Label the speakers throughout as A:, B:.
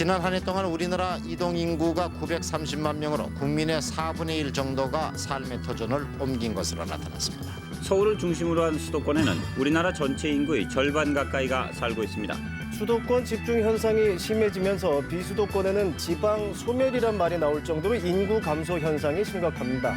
A: 지난 한 해 동안 우리나라 이동 인구가 930만 명으로 국민의 4분의 1 정도가 삶의 터전을 옮긴 것으로 나타났습니다.
B: 서울을 중심으로 한 수도권에는 우리나라 전체 인구의 절반 가까이가 살고 있습니다.
C: 수도권 집중 현상이 심해지면서 비수도권에는 지방 소멸이란 말이 나올 정도로 인구 감소 현상이 심각합니다.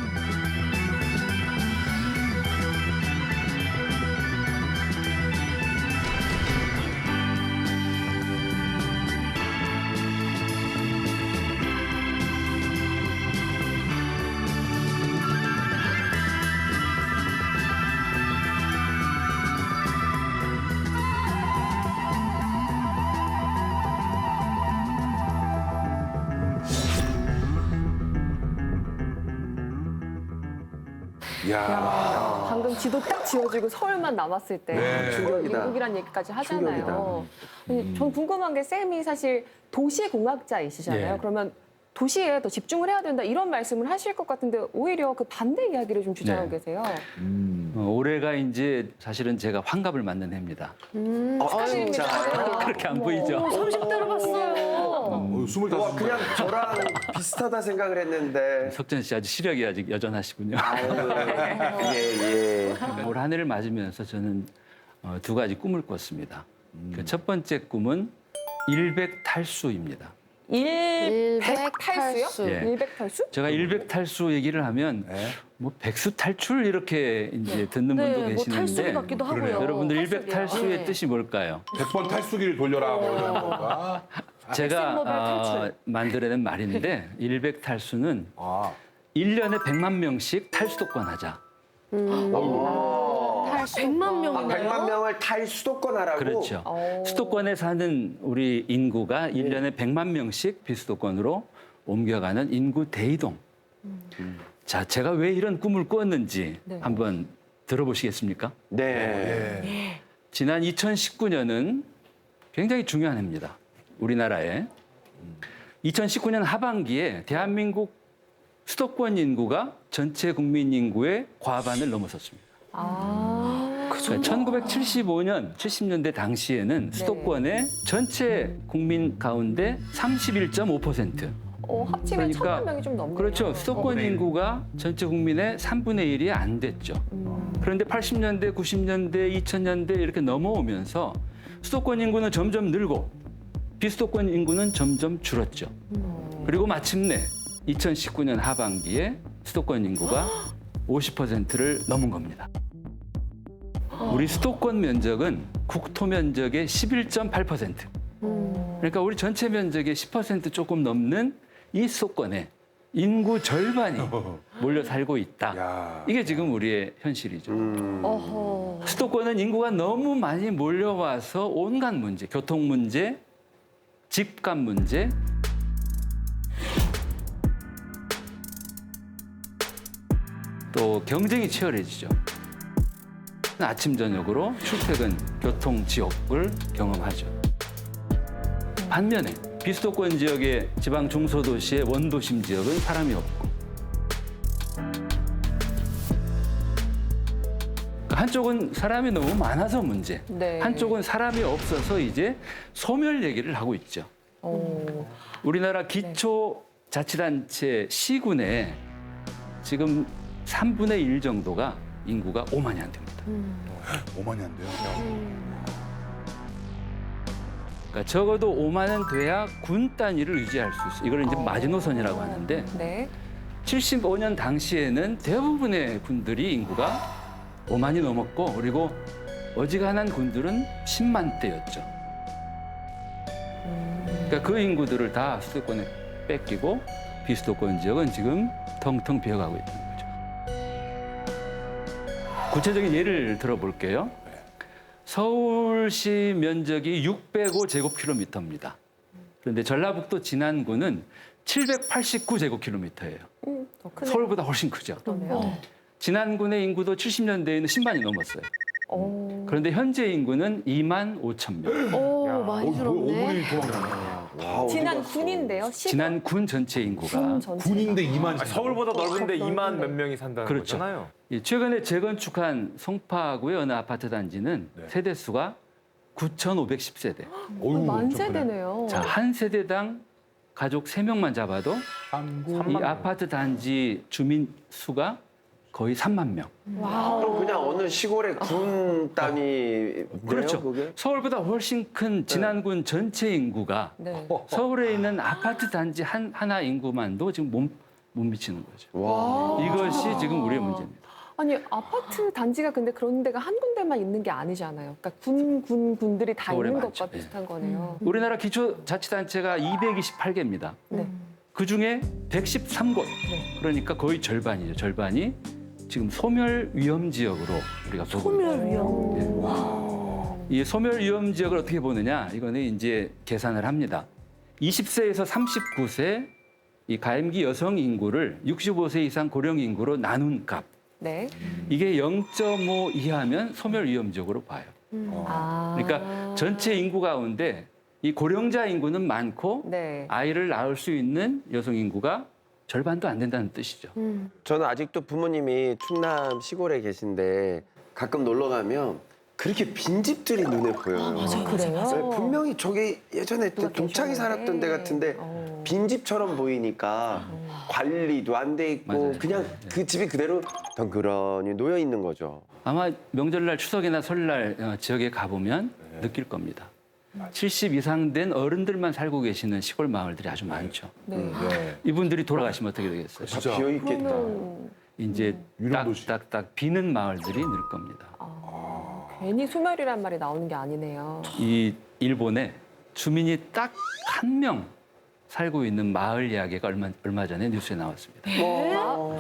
D: 방금 지도 딱 지어지고 서울만 남았을 때
E: 네.
D: 충격이다. 인국이란 얘기까지 하잖아요. 전 궁금한 게 쌤이 사실 도시공학자이시잖아요.
E: 예.
D: 그러면 도시에 더 집중을 해야 된다 이런 말씀을 하실 것 같은데 오히려 그 반대 이야기를 좀 주장하고
F: 네.
D: 계세요.
F: 올해가 이제 사실은 제가 환갑을 맞는 해입니다.
D: 축하드립니다.
F: 그렇게 안 보이죠?
D: 30대로 봤어요.
E: 25.
G: 그냥 저랑 비슷하다 생각을 했는데.
F: 석전 씨 아주 시력이 아직 여전하시군요.
G: 예.
F: 올 한 해를 맞으면서 저는 두 가지 꿈을 꿨습니다. 그 첫 번째 꿈은 일백탈수입니다.
D: 일백탈수요?
F: 예.
D: 일백탈수?
F: 제가 일백탈수 얘기를 하면 뭐 백수탈출 이렇게 이제 듣는 분도
D: 뭐 탈수기
F: 계시는데
D: 같기도 하고요.
E: 그러네요.
F: 여러분들
D: 탈수기요.
F: 일백탈수의
D: 네.
F: 뜻이 뭘까요?
E: 100번 탈수기를 돌려라 뭐 이런 건가?
F: 제가
D: 엑센모빌 탈출.
F: 만들어낸 말인데 일백탈수는
E: 아.
F: 1년에 100만 명씩 탈수도권 하자.
D: 100만 명이나요?
G: 100만 명을 탈수도권 하라고?
F: 그렇죠. 수도권에 사는 우리 인구가 1년에 100만 명씩 비수도권으로 옮겨가는 인구 대이동. 자, 제가 왜 이런 꿈을 꿨는지
D: 네.
F: 한번 들어보시겠습니까?
G: 네.
F: 지난 2019년은 굉장히 중요한 해입니다. 우리나라에. 2019년 하반기에 대한민국 수도권 인구가 전체 국민 인구의 과반을 넘어섰습니다.
D: 그
F: 1975년, 70년대 당시에는 수도권의 전체 국민 가운데 31.5%.
D: 합치면 1,000만 명이 좀 넘네요.
F: 그렇죠. 수도권 인구가 전체 국민의 3분의 1이 안 됐죠. 그런데 80년대, 90년대, 2000년대 이렇게 넘어오면서 수도권 인구는 점점 늘고 비수도권 인구는 점점 줄었죠. 그리고 마침내 2019년 하반기에 수도권 인구가 50%를 넘은 겁니다. 우리 수도권 면적은 국토 면적의 11.8%. 그러니까 우리 전체 면적의 10% 조금 넘는 이 수도권에 인구 절반이 몰려 살고 있다.
E: 야.
F: 이게 지금 우리의 현실이죠.
D: 어허.
F: 수도권은 인구가 너무 많이 몰려와서 온갖 문제, 교통 문제, 집값 문제, 또 경쟁이 치열해지죠. 아침 저녁으로 출퇴근 교통 지옥을 경험하죠. 반면에 비수도권 지역의 지방 중소도시의 원도심 지역은 사람이 없고 한쪽은 사람이 너무 많아서 문제,
D: 네.
F: 한쪽은 사람이 없어서 이제 소멸 얘기를 하고 있죠. 우리나라 기초자치단체 시군에 지금 3분의 1 정도가 인구가 5만이 안 됩니다.
E: 5만이 안 돼요.
F: 그러니까 적어도 5만은 돼야 군 단위를 유지할 수 있어요. 이걸 이제 마지노선이라고 하는데
D: 네.
F: 75년 당시에는 대부분의 군들이 인구가 5만이 넘었고 그리고 어지간한 군들은 10만 대였죠. 그러니까 그 인구들을 다 수도권에 뺏기고 비수도권 지역은 지금 텅텅 비어가고 있는 거죠. 구체적인 예를 들어볼게요. 서울시 면적이 605제곱킬로미터입니다. 그런데 전라북도 진안군은 789제곱킬로미터예요.
D: 더 크네요.
F: 서울보다 훨씬 크죠.
D: 그러네요.
F: 진안군의 인구도 70년대에는 10만이 넘었어요. 그런데 현재 인구는 2만 5천 명.
D: 오, 많이
E: 오분이
D: 줄었네. 지난 군인데요.
F: 진안군 전체 인구가.
D: 군 전체.
E: 군인데 2만.
H: 서울보다 넓은데
D: 넓은데.
H: 2만 몇 명이 산다는
F: 그렇죠.
H: 거잖아요.
F: 최근에 재건축한 송파구의 어느 아파트 단지는
E: 네.
F: 세대수가 9,510세대.
E: 어휴,
D: 만세대네요.
F: 자, 한 세대당 가족 3명만 잡아도 이 아파트 단지 주민 수가 거의 3만 명.
D: 와우.
G: 그럼 그냥 어느 시골의 군 단위네요,
F: 그렇죠.
G: 그게?
F: 서울보다 훨씬 큰 진안군 전체 인구가
D: 네.
F: 서울에 있는 아파트 단지 하나 인구만도 지금 못 미치는 거죠.
G: 와.
F: 이것이 지금 우리의 문제입니다.
D: 아니 아파트 단지가 근데 그런 데가 한 군데만 있는 게 아니잖아요. 그러니까 군들이 다
F: 서울에
D: 있는
F: 많죠.
D: 것과 비슷한 거네요.
F: 우리나라 기초자치단체가 228개입니다.
D: 네.
F: 그중에 113곳, 그러니까 거의 절반이죠. 절반이 지금 소멸 위험 지역으로 우리가 보고 있습니다.
H: 소멸 위험.
F: 이 소멸 위험 지역을 어떻게 보느냐? 이거는 이제 계산을 합니다. 20세에서 39세 이 가임기 여성 인구를 65세 이상 고령 인구로 나눈 값.
D: 네.
F: 이게 0.5 이하면 소멸 위험 지역으로 봐요.
D: 아.
F: 그러니까 전체 인구 가운데 이 고령자 인구는 많고
D: 네.
F: 아이를 낳을 수 있는 여성 인구가 절반도 안 된다는 뜻이죠.
G: 저는 아직도 부모님이 충남 시골에 계신데 가끔 놀러 가면 그렇게 빈집들이 눈에 보여요.
D: 그래요?
G: 네, 분명히 저기 예전에
D: 누가
G: 동창이
D: 계셨는데.
G: 살았던 데 같은데 빈집처럼 보이니까 관리도 안 돼 있고
F: 맞아요.
G: 그냥 그 집이 그대로 덩그러니 놓여 있는 거죠.
F: 아마 명절날 추석이나 설날 지역에 가보면 느낄 겁니다. 70 이상 된 어른들만 살고 계시는 시골 마을들이 아주 많죠.
D: 네.
F: 이분들이 돌아가시면 어떻게 되겠어요?
G: 다
E: 진짜.
G: 비어 있겠다.
D: 그러면
F: 이제
E: 유령도시.
F: 딱딱딱 비는 마을들이 늘 겁니다.
D: 괜히 소멸이란 말이 나오는 게 아니네요.
F: 이 일본에 주민이 딱 한 명 살고 있는 마을 이야기가 얼마 전에 뉴스에 나왔습니다.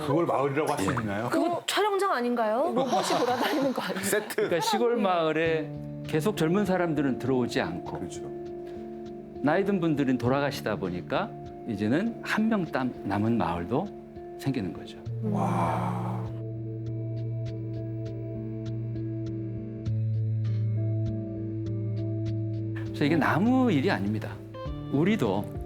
E: 그걸 마을이라고 할 수 있나요?
H: 그거 촬영장 아닌가요?
D: 로봇이 돌아다니는 거 아니에요?
F: 그러니까 시골 마을에 계속 젊은 사람들은 들어오지 않고
E: 그렇죠.
F: 나이 든 분들은 돌아가시다 보니까 이제는 한 명 남은 마을도 생기는 거죠. 그래서 이게 남의 일이 아닙니다. 우리도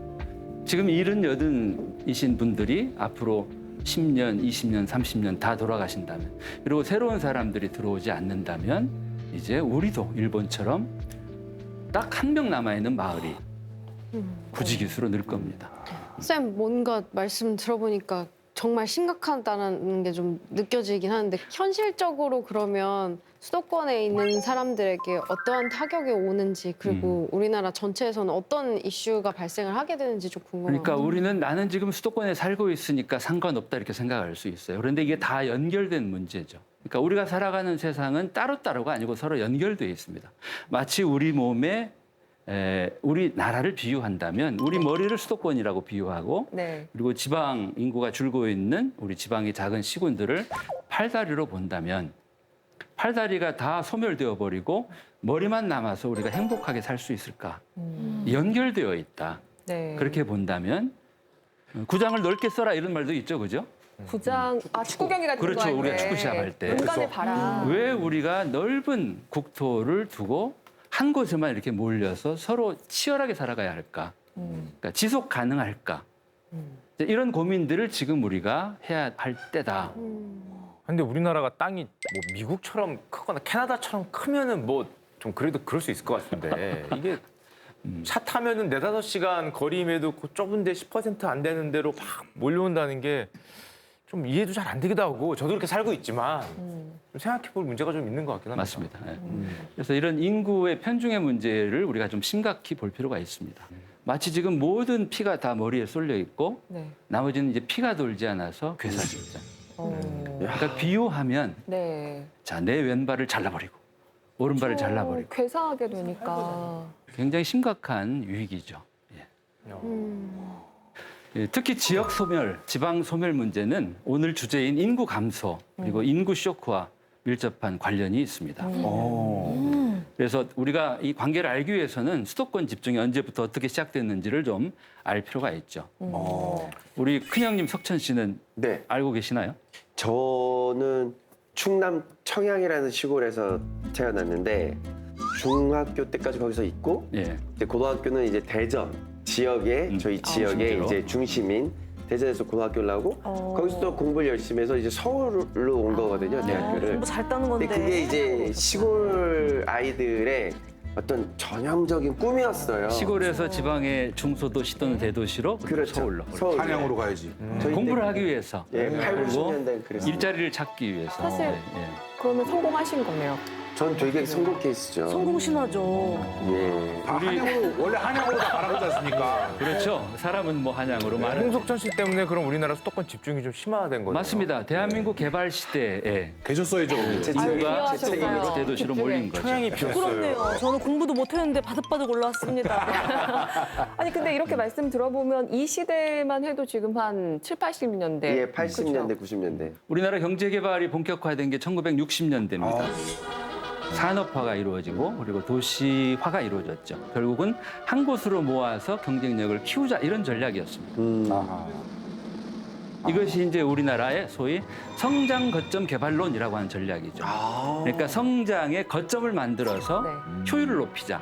F: 지금 70-80이신 분들이 앞으로 10년, 20년, 30년 다 돌아가신다면 그리고 새로운 사람들이 들어오지 않는다면 이제 우리도 일본처럼 딱 한 명 남아있는 마을이 부지기수로 늘 겁니다.
I: 쌤, 뭔가 말씀 들어보니까 정말 심각하다는 게 좀 느껴지긴 하는데 현실적으로 그러면 수도권에 있는 사람들에게 어떠한 타격이 오는지 그리고 우리나라 전체에서는 어떤 이슈가 발생을 하게 되는지 좀 궁금합니다.
F: 그러니까 우리는 나는 지금 수도권에 살고 있으니까 상관없다 이렇게 생각할 수 있어요. 그런데 이게 다 연결된 문제죠. 그러니까 우리가 살아가는 세상은 따로따로가 아니고 서로 연결되어 있습니다. 마치 우리 몸에 우리 나라를 비유한다면 우리 머리를 수도권이라고 비유하고
D: 네.
F: 그리고 지방 인구가 줄고 있는 우리 지방의 작은 시군들을 팔다리로 본다면 팔다리가 다 소멸되어 버리고 머리만 남아서 우리가 행복하게 살 수 있을까? 연결되어 있다.
D: 네.
F: 그렇게 본다면 구장을 넓게 써라 이런 말도 있죠, 그죠?
D: 구장, 축구 경기 같은
F: 그렇죠,
D: 거 할 때.
F: 우리가 축구 시작할 때.
D: 눈간을 봐라.
F: 왜 우리가 넓은 국토를 두고 한 곳에만 이렇게 몰려서 서로 치열하게 살아가야 할까? 그러니까 지속 가능할까? 이제 이런 고민들을 지금 우리가 해야 할 때다.
J: 근데 우리나라가 땅이 뭐 미국처럼 크거나 캐나다처럼 크면은 뭐 좀 그래도 그럴 수 있을 것 같은데 이게 차 타면은 4-5시간 거리임에도 그 좁은데 10% 안 되는 데로 막 몰려온다는 게 좀 이해도 잘 안 되기도 하고 저도 그렇게 살고 있지만 좀 생각해볼 문제가 좀 있는 것 같긴 합니다.
F: 맞습니다. 예. 그래서 이런 인구의 편중의 문제를 우리가 좀 심각히 볼 필요가 있습니다. 마치 지금 모든 피가 다 머리에 쏠려 있고
D: 네.
F: 나머지는 이제 피가 돌지 않아서 괴사입니다. 그러니까 비유하면
D: 네.
F: 자, 내 왼발을 잘라버리고 오른발을 잘라버리고
D: 괴사하게 되니까.
F: 굉장히 심각한 위기죠. 예. 예, 특히 지역 소멸, 지방 소멸 문제는 오늘 주제인 인구 감소 그리고 인구 쇼크와 밀접한 관련이 있습니다. 그래서 우리가 이 관계를 알기 위해서는 수도권 집중이 언제부터 어떻게 시작됐는지를 좀 알 필요가 있죠. 우리 큰형님 석천 씨는
G: 네,
F: 알고 계시나요?
G: 저는 충남 청양이라는 시골에서 태어났는데 중학교 때까지 거기서 있고
F: 예.
G: 이제 고등학교는 이제 대전 지역에 저희 지역의
F: 중대로.
G: 이제 중심인 대전에서 고등학교를 나오고 거기서 또 공부를 열심히 해서 이제 서울로 온 거거든요, 대학교를.
H: 공부 잘 따는 건데.
G: 근데 그게 이제 시골 아이들의 어떤 전형적인 꿈이었어요.
F: 시골에서 지방의 중소도시 또는 대도시로 그리고
G: 그렇죠.
F: 서울로
G: 서울.
E: 한양으로 가야지.
G: 저희
F: 공부를
G: 때
F: 하기 위해서
G: 예, 8,
F: 그리고
G: 90년대 그랬어요.
F: 일자리를 찾기 위해서
D: 사실
F: 예.
D: 그러면 성공하신 거네요.
G: 전 되게 성공 케이스죠.
H: 성공 신화죠.
G: 예.
E: 다 한양으로, 원래 한양으로 다 가라앉지 않습니까?
F: 그렇죠. 사람은 뭐 한양으로 말은
J: 홍석천 씨 때문에 그럼 우리나라 수도권 집중이 좀 심화된 거죠?
F: 맞습니다. 대한민국 개발 시대에
E: 계셨어야죠.
F: 인구가
G: 제 책임이죠.
F: 수도권으로 대도시로 몰린 거죠.
J: 청양이 비었어요.
H: 그렇네요. 저는 공부도 못했는데 바득바득 올라왔습니다.
D: 아니 근데 이렇게 말씀 들어보면 이 시대만 해도 지금 한 7, 80년대.
G: 예, 80년대, 90년대.
F: 우리나라 경제 개발이 본격화된 게 1960년대입니다. 산업화가 이루어지고 그리고 도시화가 이루어졌죠. 결국은 한 곳으로 모아서 경쟁력을 키우자 이런 전략이었습니다.
E: 아하.
F: 이것이 이제 우리나라의 소위 성장 거점 개발론이라고 하는 전략이죠. 그러니까 성장의 거점을 만들어서
D: 네.
F: 효율을 높이자.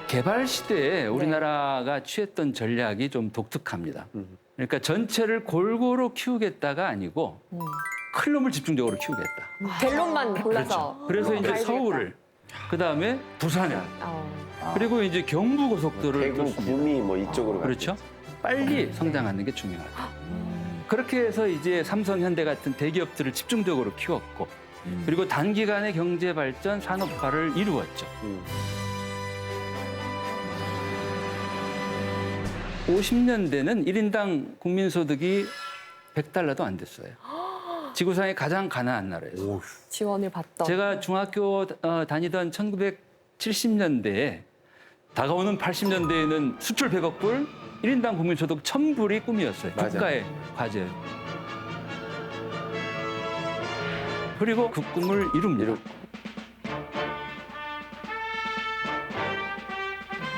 F: 개발 시대에 우리나라가 취했던 전략이 좀 독특합니다. 그러니까 전체를 골고루 키우겠다가 아니고 큰 놈을 집중적으로 키우겠다.
D: 델론만 골라서.
F: 그래서 이제
D: 가야겠다.
F: 서울을, 그 다음에 부산을, 그리고 이제 경부 고속도로를
G: 대구,
F: 뚫습니다.
G: 구미 뭐 이쪽으로
F: 그렇죠. 빨리 성장하는 게 중요하죠. 그렇게 해서 이제 삼성, 현대 같은 대기업들을 집중적으로 키웠고, 그리고 단기간에 경제 발전, 산업화를 이루었죠. 50년대는 1인당 국민소득이 100달러도 안 됐어요. 지구상의 가장 가난한 나라였어요.
D: 지원을 받던.
F: 제가 중학교 다니던 1970년대에 다가오는 80년대에는 수출 100억 불, 1인당 국민소득 1000불이 꿈이었어요.
G: 맞아.
F: 국가의 과제예요. 그리고 그 꿈을 이룹니다.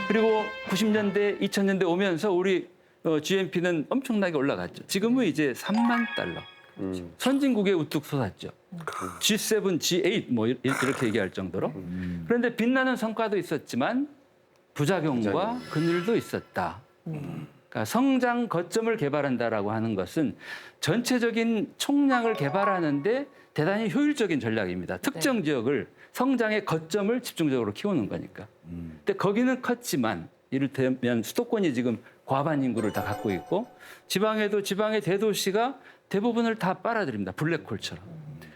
F: 그리고 90년대, 2000년대 오면서 우리 GNP는 엄청나게 올라갔죠. 지금은 이제 3만 달러. 선진국에 우뚝 솟았죠. G7, G8 뭐 이렇게 얘기할 정도로. 그런데 빛나는 성과도 있었지만 부작용과 그늘도 있었다. 그러니까 성장 거점을 개발한다라고 하는 것은 전체적인 총량을 개발하는데 대단히 효율적인 전략입니다. 특정 지역을 성장의 거점을 집중적으로 키우는 거니까. 근데 거기는 컸지만 이를테면 수도권이 지금 과반 인구를 다 갖고 있고 지방에도 지방의 대도시가 대부분을 다 빨아들입니다. 블랙홀처럼.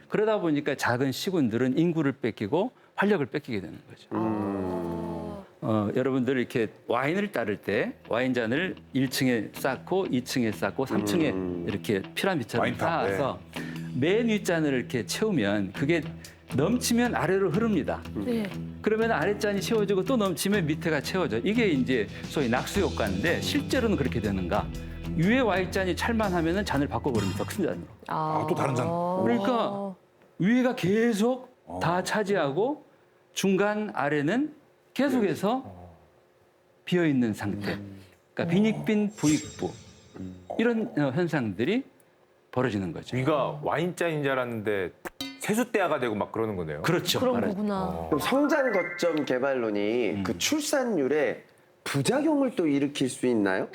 F: 그러다 보니까 작은 시군들은 인구를 뺏기고 활력을 뺏기게 되는 거죠. 여러분들 이렇게 와인을 따를 때 와인잔을 1층에 쌓고 2층에 쌓고 3층에 이렇게 피라미드처럼
E: 와인탑,
F: 쌓아서 맨 윗잔을 이렇게 채우면 그게 넘치면 아래로 흐릅니다. 그러면 아랫잔이 채워지고 또 넘치면 밑에가 채워져. 이게 이제 소위 낙수 효과인데 실제로는 그렇게 되는가? 위에 와인잔이 찰만하면은 잔을 바꿔버립니다. 큰 잔으로.
E: 또 다른 잔.
F: 그러니까 위에가 계속 다 차지하고 중간 아래는 계속해서 비어 있는 상태. 그러니까 빈익빈 부익부 이런 현상들이 벌어지는 거죠.
J: 위가 와인잔인 줄 알았는데 세숫대야가 되고 막 그러는 거네요.
F: 그렇죠.
H: 그런
F: 말하자면.
H: 거구나.
G: 그럼 성장 거점 개발론이 그 출산율에 부작용을 또 일으킬 수 있나요?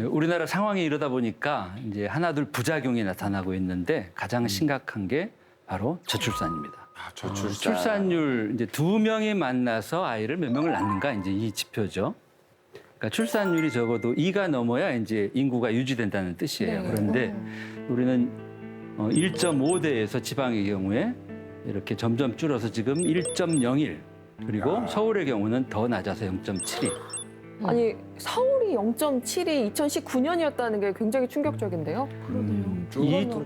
F: 우리나라 상황이 이러다 보니까 이제 하나둘 부작용이 나타나고 있는데 가장 심각한 게 바로 저출산입니다.
G: 저출산.
F: 출산율 이제 2명이 만나서 아이를 몇 명을 낳는가 이제 이 지표죠. 그러니까 출산율이 적어도 2가 넘어야 이제 인구가 유지된다는 뜻이에요. 그런데 우리는 1.5대에서 지방의 경우에 이렇게 점점 줄어서 지금 1.01 그리고 서울의 경우는 더 낮아서 0.72.
D: 아니 서울이 0.7이 2019년이었다는 게 굉장히 충격적인데요.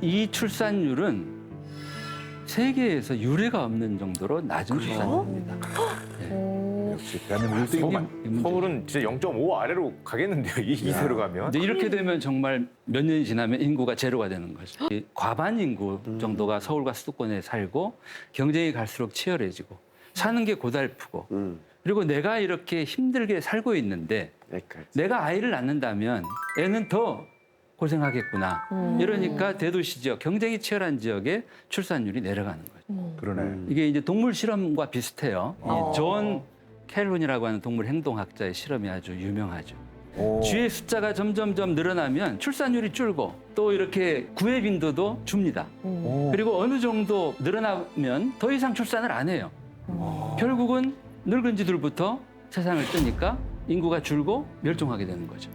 F: 이 출산율은 세계에서 유례가 없는 정도로 낮은 출산율입니다.
E: 역시 대한민국 1등이구만.
J: 서울은 진짜 0.5 아래로 가겠는데요. 이 이대로 가면.
F: 근데 이렇게 되면 정말 몇 년이 지나면 인구가 제로가 되는 거죠. 이 과반 인구 정도가 서울과 수도권에 살고 경쟁이 갈수록 치열해지고 사는 게 고달프고 그리고 내가 이렇게 힘들게 살고 있는데 내가 아이를 낳는다면 애는 더 고생하겠구나. 이러니까 대도시 지역, 경쟁이 치열한 지역에 출산율이 내려가는 거죠.
E: 그러네.
F: 이게 이제 동물 실험과 비슷해요. 이 존 캘론이라고 하는 동물 행동학자의 실험이 아주 유명하죠. 쥐의 숫자가 점점점 늘어나면 출산율이 줄고 또 이렇게 구애 빈도도 줍니다. 그리고 어느 정도 늘어나면 더 이상 출산을 안 해요. 결국은 늙은 지들부터 세상을 뜨니까 인구가 줄고 멸종하게 되는 거죠.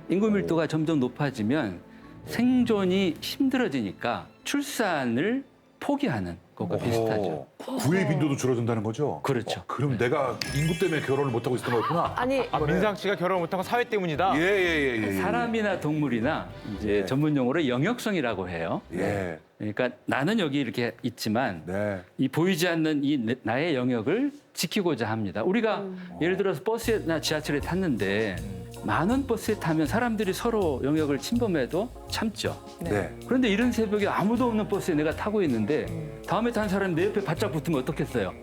F: 인구 밀도가 점점 높아지면 생존이 힘들어지니까 출산을 포기하는 것과 비슷하죠.
E: 구의 빈도도 줄어든다는 거죠?
F: 그렇죠.
E: 그럼 내가 인구 때문에 결혼을 못하고 있었던 거였구나?
H: 아니
J: 민상 씨가 결혼 못한 건 사회 때문이다.
E: 예.
F: 사람이나 동물이나 이제 전문 용어로 영역성이라고 해요.
E: 예.
F: 그러니까 나는 여기 이렇게 있지만
E: 네.
F: 이 보이지 않는 이 나의 영역을 지키고자 합니다. 우리가 예를 들어서 버스나 지하철에 탔는데 많은 버스에 타면 사람들이 서로 영역을 침범해도 참죠.
E: 네.
F: 그런데 이런 새벽에 아무도 없는 버스에 내가 타고 있는데 다음에 탄 사람이 내 옆에 바짝 붙으면 어떻겠어요?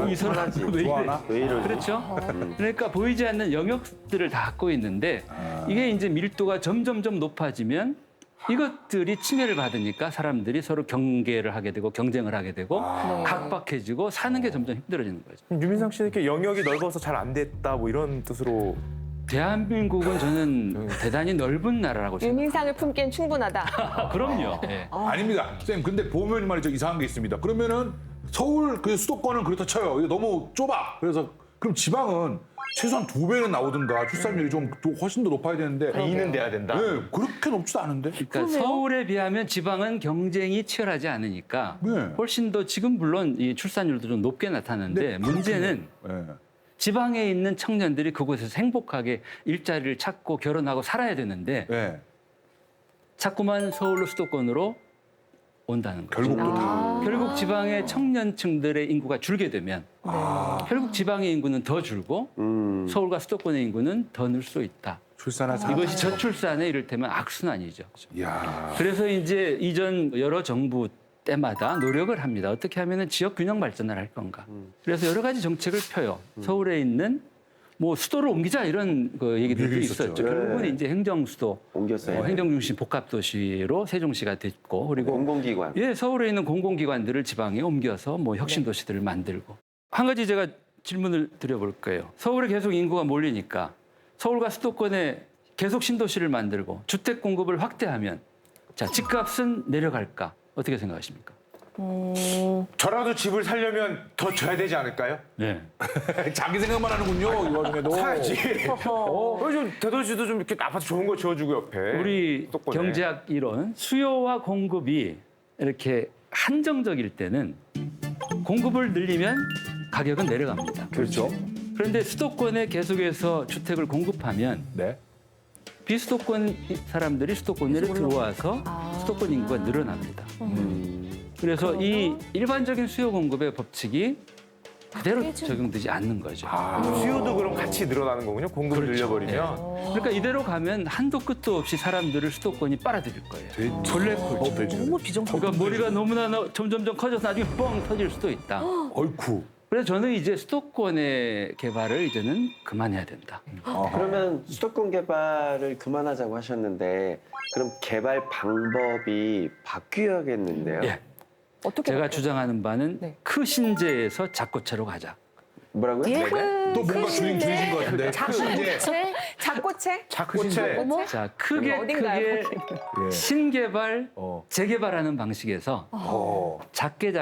F: 이 사람
G: 편하지.
F: 왜 이래?
E: 좋아하나?
G: 왜 이러지?
F: 그렇죠? 그러니까 보이지 않는 영역들을 다 갖고 있는데 이게 이제 밀도가 점점점 높아지면 이것들이 침해를 받으니까 사람들이 서로 경계를 하게 되고 경쟁을 하게 되고 각박해지고 사는 게 점점 힘들어지는 거죠.
J: 유민상 씨는 이렇게 영역이 넓어서 잘 안 됐다 뭐 이런 뜻으로.
F: 대한민국은 저는 대단히 넓은 나라라고 생각합니다.
D: 유민상을 품기엔 충분하다.
F: 그럼요. 예.
E: 아닙니다. 쌤, 근데 보면 말이죠. 이상한 게 있습니다. 그러면은 서울 그 수도권은 그렇다 쳐요. 이게 너무 좁아. 그래서 그럼 지방은 최소한 2배는 나오든가 출산율이 좀 훨씬 더 높아야 되는데.
J: A는 돼야 된다.
E: 네, 그렇게 높지도 않은데.
F: 그러니까 서울에 비하면 지방은 경쟁이 치열하지 않으니까
E: 네.
F: 훨씬 더 지금 물론 이 출산율도 좀 높게 나타나는데
E: 네,
F: 문제는
E: 네.
F: 지방에 있는 청년들이 그곳에서 행복하게 일자리를 찾고 결혼하고 살아야 되는데
E: 네.
F: 자꾸만 서울로 수도권으로 온다는 거죠.
E: 결국 또 다.
F: 결국 지방의 청년층들의 인구가 줄게 되면 결국 지방의 인구는 더 줄고 서울과 수도권의 인구는 더 늘 수 있다.
E: 출산할 사람.
F: 이것이 저출산의 이를테면 악순환이죠.
E: 이야.
F: 그래서 이제 이전 여러 정부 때마다 노력을 합니다. 어떻게 하면 지역 균형 발전을 할 건가. 그래서 여러 가지 정책을 펴요. 서울에 있는 뭐 수도를 옮기자 이런 그 얘기들도
E: 얘기
F: 있었죠.
E: 있었죠.
F: 결국은 이제 행정수도,
G: 옮겼어요.
F: 행정중심 복합도시로 세종시가 됐고 그리고
G: 공공기관.
F: 예, 서울에 있는 공공기관들을 지방에 옮겨서 뭐 혁신도시들을 만들고 한 가지 제가 질문을 드려볼 거예요. 서울에 계속 인구가 몰리니까 서울과 수도권에 계속 신도시를 만들고 주택 공급을 확대하면 자 집값은 내려갈까? 어떻게 생각하십니까?
J: 저라도 집을 살려면 더 줘야 되지 않을까요?
F: 네.
E: 자기 생각만 하는군요. 이 와중에도.
J: 사야지. 좀 대도시도 좀 이렇게 아파트 좋은 거 지어주고 옆에.
F: 우리
J: 수도권에.
F: 경제학 이론 수요와 공급이 이렇게 한정적일 때는 공급을 늘리면 가격은 내려갑니다.
E: 그렇죠.
F: 그런데 수도권에 계속해서 주택을 공급하면
E: 네.
F: 비수도권 사람들이 수도권으로 들어와서 수도권 인구가 늘어납니다. 그래서 이 일반적인 수요 공급의 법칙이 그대로 적용되지 않는 거죠.
J: 수요도 그럼 같이 늘어나는 거군요. 공급을
F: 그렇죠.
J: 늘려버리면.
F: 그러니까 이대로 가면 한도 끝도 없이 사람들을 수도권이 빨아들일 거예요. 블랙홀.
H: 너무 비정상.
F: 그러니까 머리가 너무나 점점점 커져서 나중에 뻥 터질 수도 있다.
E: 어이쿠.
F: 그래서 저는 이제 수도권의 개발을 이제는 그만해야 된다.
G: 그러면 수도권 개발을 그만하자고 하셨는데 그럼 개발 방법이 바뀌어야겠는데요.
F: 예.
D: 어떻게
F: 제가
D: 바꿔요?
F: 주장하는 바는
D: 네.
F: 크신제에서 작고체로 가자.
G: 뭐라고요?
E: 또 뭔가 줄인 것 같은데.
D: 작고체? 작고체?
J: 작고체.
D: 어머?
F: 자, 크게
D: 어딘가요?
E: 예.
F: 신개발,
E: 어.
F: 재개발하는 방식에서 작게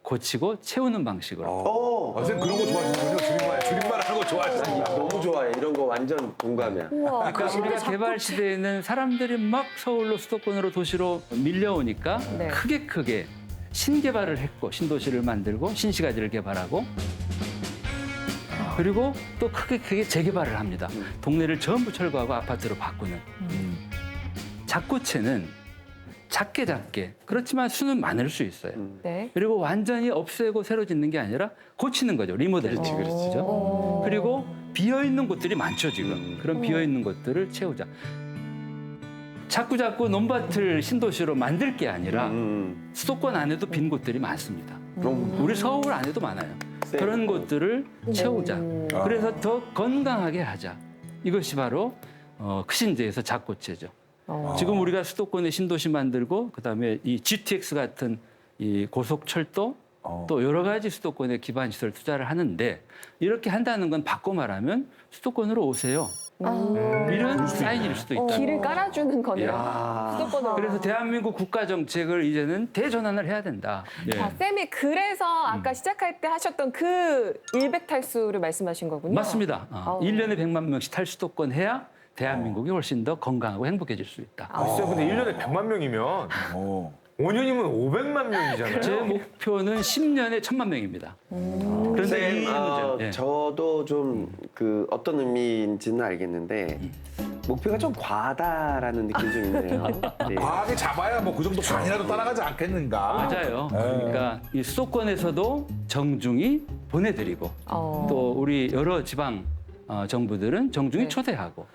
F: 고치고 채우는 방식으로.
E: 쌤 그런 거 좋아하시는군요. 줄임말 하는 거 좋아하시는
G: 너무 좋아해. 이런 거 완전 공감이야.
H: 우와.
F: 그러니까 우리가 개발 시대에는 사람들이 막 서울로 수도권으로 도시로 밀려오니까
D: 네.
F: 크게 신개발을 했고 신도시를 만들고 신시가지를 개발하고 그리고 또 크게 재개발을 합니다. 동네를 전부 철거하고 아파트로 바꾸는. 작고체는 작게 그렇지만 수는 많을 수 있어요.
D: 네.
F: 그리고 완전히 없애고 새로 짓는 게 아니라 고치는 거죠. 리모델링. 그렇죠. 그리고 비어 있는 곳들이 많죠, 지금. 그런 비어 있는 곳들을 채우자. 자꾸 논밭을 신도시로 만들 게 아니라 수도권 안에도 빈 곳들이 많습니다. 우리 서울 안에도 많아요. 그런 곳들을 채우자. 그래서 더 건강하게 하자. 이것이 바로 크신제에서 작고체죠. 지금 우리가 수도권에 신도시 만들고 그다음에 이 GTX 같은 이 고속철도 또 여러 가지 수도권에 기반 시설 투자를 하는데 이렇게 한다는 건 바꿔 말하면 수도권으로 오세요. 이런 사인일 수도 있다.
D: 길을 깔아주는 거네요. 수도권으로.
F: 그래서 대한민국 국가 정책을 이제는 대전환을 해야 된다. 예.
D: 자, 쌤이 그래서 아까 시작할 때 하셨던 그 일백탈수를 말씀하신 거군요.
F: 맞습니다. 1년에 100만 명씩 탈수도권 해야 대한민국이 훨씬 더 건강하고 행복해질 수 있다.
J: 글쎄요, 근데 1년에 100만 명이면 5년이면 500만 명이잖아요.
F: 제 목표는 10년에 1000만 명입니다. 그런데
G: 쌤,
F: 이 문제는 예.
G: 저도 좀 그 어떤 의미인지는 알겠는데 목표가 좀 과하다라는 느낌이 좀 있네요. 네.
E: 과하게 잡아야 뭐 그 정도 반이라도 따라가지 않겠는가.
F: 맞아요. 그러니까 이 수도권에서도 정중히 보내드리고 또 우리 여러 지방 정부들은 정중히 초대하고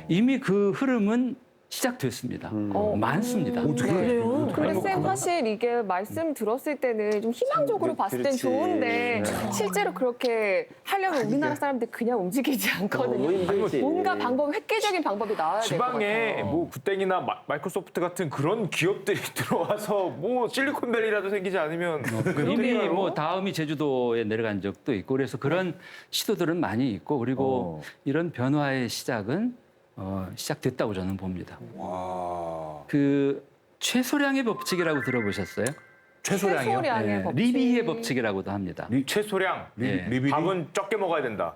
F: 이미 그 흐름은 시작됐습니다. 많습니다.
D: 근데 쌤 사실 이게 말씀 들었을 때는 좀 희망적으로 봤을 땐
G: 그렇지.
D: 좋은데
G: 네.
D: 실제로 그렇게 하려면 우리나라 사람들 그냥 움직이지
G: 너무
D: 않거든요.
G: 힘들지.
D: 뭔가 방법, 획기적인 방법이 나와야 될 것
J: 지방에
D: 같아요.
J: 뭐 구땡이나 마이크로소프트 같은 그런 기업들이 들어와서 뭐 실리콘밸리라도 생기지 않으면
F: 이미 뭐 다음이 제주도에 내려간 적도 있고 그래서 그런 시도들은 많이 있고 그리고 이런 변화의 시작은 시작됐다고 저는 봅니다.
E: 와.
F: 그 최소량의 법칙이라고 들어보셨어요?
E: 최소량이요?
D: 최소량의 법칙.
F: 리비의 법칙이라고 합니다.
J: 최소량
F: 예.
E: 리비리?
J: 밥은 적게 먹어야 된다.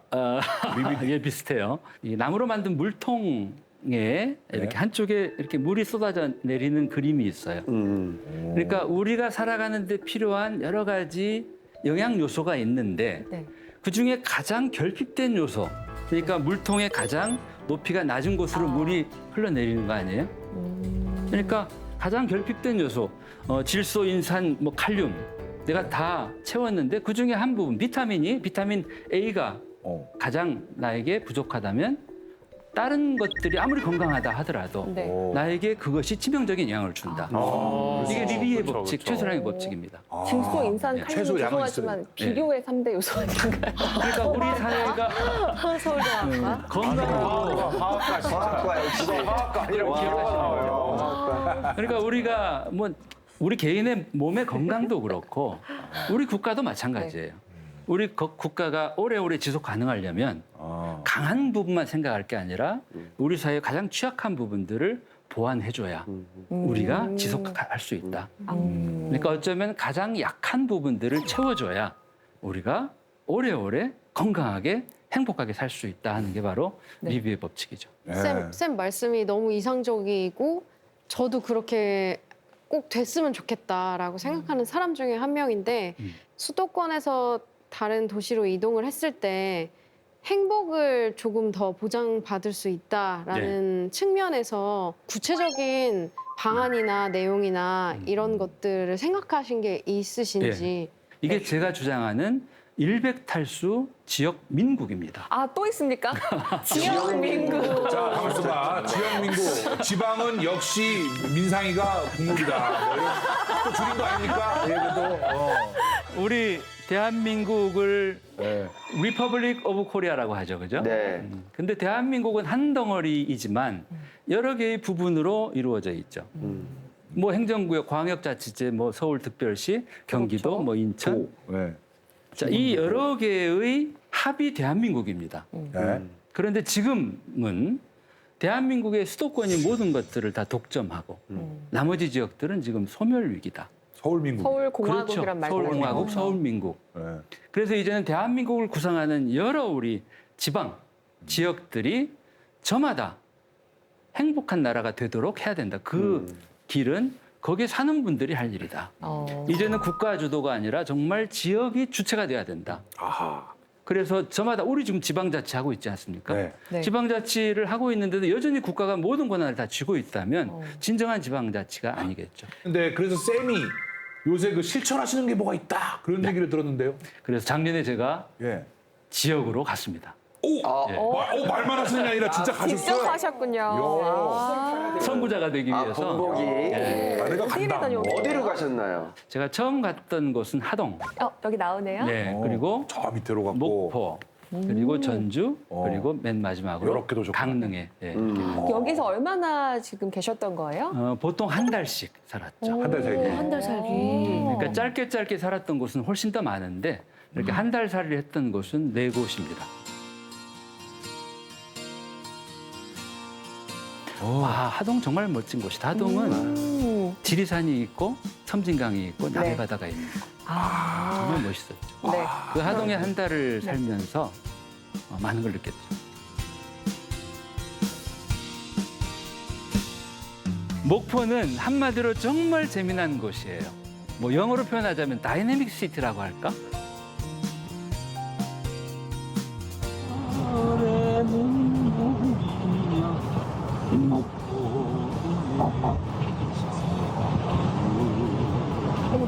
F: 이게 비슷해요. 이 나무로 만든 물통에 이렇게 한쪽에 이렇게 물이 쏟아져 내리는 그림이 있어요. 그러니까 우리가 살아가는데 필요한 여러 가지 영양 요소가 있는데
D: 네.
F: 그 중에 가장 결핍된 요소, 그러니까 물통의 가장 높이가 낮은 곳으로 물이 흘러내리는 거 아니에요? 그러니까 가장 결핍된 요소, 질소, 인산, 뭐 칼륨 내가 다 채웠는데 그 중에 한 부분 비타민 A가 가장 나에게 부족하다면 다른 것들이 아무리 건강하다 하더라도
D: 네.
F: 나에게 그것이 치명적인 영향을 준다. 이게 리비의
J: 그렇죠,
F: 법칙,
J: 그렇죠.
F: 최소량의 법칙입니다.
D: 질소, 인산, 칼륨이
E: 최소량은
D: 죄송하지만
F: 있어요.
D: 비료의 3대 요소 아닌가요?
F: 그러니까 우리 사회가
H: 서울대학과.
F: 건강하고
J: 화학과 진짜.
G: 과학과 역시.
J: 화학과 아니라 기록가 나와요.
F: 그러니까 우리가 뭐 우리 개인의 몸의 건강도 그렇고 우리 국가도 마찬가지예요. 우리 국가가 오래오래 지속 가능하려면 강한 부분만 생각할 게 아니라 우리 사회의 가장 취약한 부분들을 보완해줘야 우리가 지속할 수 있다. 그러니까 어쩌면 가장 약한 부분들을 채워줘야 우리가 오래오래 건강하게 행복하게 살 수 있다 하는 게 바로 리비의 법칙이죠.
I: 쌤 말씀이 너무 이상적이고 저도 그렇게 꼭 됐으면 좋겠다라고 생각하는 사람 중에 한 명인데 수도권에서 다른 도시로 이동을 했을 때 행복을 조금 더 보장받을 수 있다라는 측면에서 구체적인 방안이나 내용이나 이런 것들을 생각하신 게 있으신지.
F: 이게 제가 주장하는 일백탈수 지역 민국입니다.
D: 아, 또 있습니까? 지역민국.
E: 자, 가만있어봐. 지역민국. 지방은 역시 민상이가 국룰이다. 뭐 이런 또 줄인 거 아닙니까? 얘도.
F: 우리 대한민국을
E: 네.
F: 리퍼블릭 오브 코리아라고 하죠, 그죠?
G: 네.
F: 근데 대한민국은 한 덩어리이지만 여러 개의 부분으로 이루어져 있죠. 뭐 행정구역, 광역자치제, 뭐 서울특별시, 경기도,
D: 그렇죠.
F: 뭐 인천.
E: 네.
F: 자, 이 여러 개의 합이 대한민국입니다.
E: 네.
F: 그런데 지금은 대한민국의 수도권이 모든 것들을 다 독점하고 나머지 지역들은 지금 소멸 위기다.
E: 서울민국.
D: 서울공화국이란
F: 그렇죠.
D: 말.
F: 서울공화국, 서울민국.
E: 네.
F: 그래서 이제는 대한민국을 구성하는 여러 우리 지방, 지역들이 저마다 행복한 나라가 되도록 해야 된다. 그 길은 거기에 사는 분들이 할 일이다. 이제는 국가 주도가 아니라 정말 지역이 주체가 돼야 된다.
E: 아하.
F: 그래서 저마다 우리 지금 지방자치 하고 있지 않습니까?
E: 네.
D: 네.
F: 지방자치를 하고 있는데도 여전히 국가가 모든 권한을 다 쥐고 있다면 진정한 지방자치가 아니겠죠.
E: 근데 그래서 쌤이 요새 그 실천하시는 게 뭐가 있다. 그런 얘기를 들었는데요.
F: 그래서 작년에 제가
E: 예.
F: 지역으로 갔습니다.
E: 말만 하시는 게 아니라 진짜 가셨어요.
D: 직접 가셨군요. 아.
F: 선구자가 되기 위해서
G: 본보기.
E: 내가
D: 어디를
E: 간다.
D: 다녀오셨어요?
G: 어디로 가셨나요?
F: 제가 처음 갔던 곳은 하동,
D: 여기 나오네요.
F: 네, 그리고
E: 저 밑으로 갔고.
F: 목포, 그리고 전주, 그리고 맨 마지막으로
E: 이렇게도 좋구나.
F: 강릉에. 예,
D: 여기서 얼마나 지금 계셨던 거예요?
F: 보통 한 달씩 살았죠.
E: 한 달 살기.
H: 한 달 살기.
F: 그러니까 짧게 살았던 곳은 훨씬 더 많은데 이렇게 한 달 살이를 했던 곳은 4곳입니다. 하동 정말 멋진 곳이다. 하동은 지리산이 있고 섬진강이 있고 남해바다가 있는 곳. 정말 멋있었죠.
D: 네.
F: 그 하동에 한 달을 살면서 많은 걸 느꼈죠. 목포는 한마디로 정말 재미난 곳이에요. 뭐 영어로 표현하자면 다이내믹 시티라고 할까?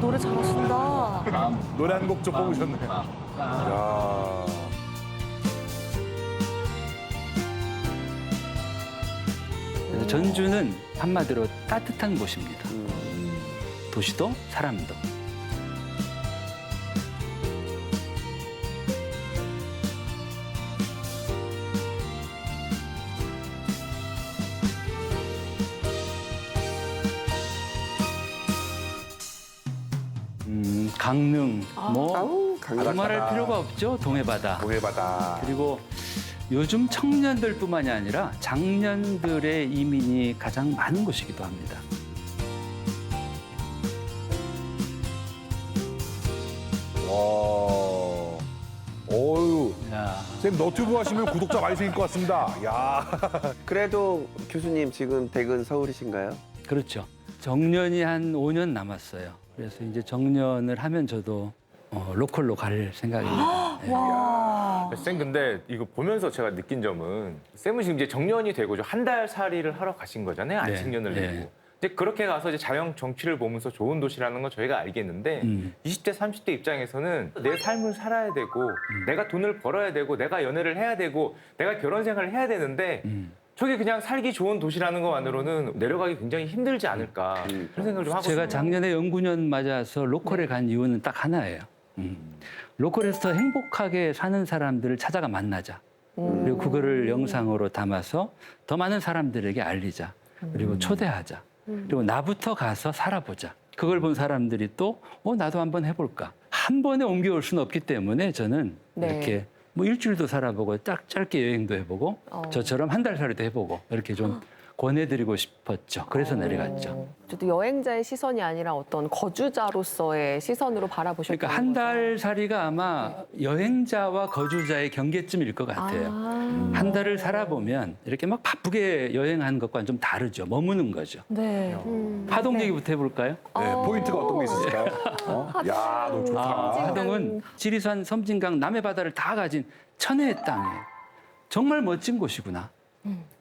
H: 노래 잘하신다.
E: 노래 한 곡 좀 뽑으셨네. 야.
F: 그래서 전주는 한마디로 따뜻한 곳입니다. 도시도 사람도. 강릉, 두말할 필요가 없죠. 동해바다.
E: 동해바다.
F: 그리고 요즘 청년들뿐만이 아니라 장년들의 이민이 가장 많은 곳이기도 합니다.
E: 와. 어유. 쌤 너튜브 하시면 구독자 많이 생길 것 같습니다. 야.
G: 그래도 교수님 지금 댁은 서울이신가요?
F: 그렇죠. 정년이 한 5년 남았어요. 그래서 이제 정년을 하면 저도 로컬로 갈 생각입니다. 네.
J: 쌤 근데 이거 보면서 제가 느낀 점은 쌤은 지금 이제 정년이 되고 한 달 살이를 하러 가신 거잖아요. 안식년을
F: 네.
J: 내고. 이제 그렇게 가서 이제 자연 정취를 보면서 좋은 도시라는 건 저희가 알겠는데 20대, 30대 입장에서는 내 삶을 살아야 되고 내가 돈을 벌어야 되고 내가 연애를 해야 되고 내가 결혼 생활을 해야 되는데 저게 그냥 살기 좋은 도시라는 것만으로는 내려가기 굉장히 힘들지 않을까 그런 생각을 좀 하고
F: 제가
J: 있습니다.
F: 작년에 연구년 맞아서 로컬에 간 이유는 딱 하나예요. 로컬에서 더 행복하게 사는 사람들을 찾아가 만나자. 그리고 그거를 영상으로 담아서 더 많은 사람들에게 알리자. 그리고 초대하자. 그리고 나부터 가서 살아보자. 그걸 본 사람들이 또 나도 한번 해볼까. 한 번에 옮겨올 수는 없기 때문에 저는 이렇게 뭐 일주일도 살아보고 짧게 여행도 해보고 저처럼 한 달 살이도 해보고 이렇게 좀 권해드리고 싶었죠. 그래서 내려갔죠.
D: 저도 여행자의 시선이 아니라 어떤 거주자로서의 시선으로 바라보셨던
F: 그러니까 한 달 살이가 아마 여행자와 거주자의 경계점일 것 같아요. 한 달을 살아보면 이렇게 막 바쁘게 여행하는 것과는 좀 다르죠. 머무는 거죠.
H: 네.
F: 하동 얘기부터 해볼까요?
E: 네, 포인트가 어떤 게 있었을까요? 야, 너 좋다.
F: 하동은 지리산, 섬진강, 남해바다를 다 가진 천혜의 땅이에요. 정말 멋진 곳이구나.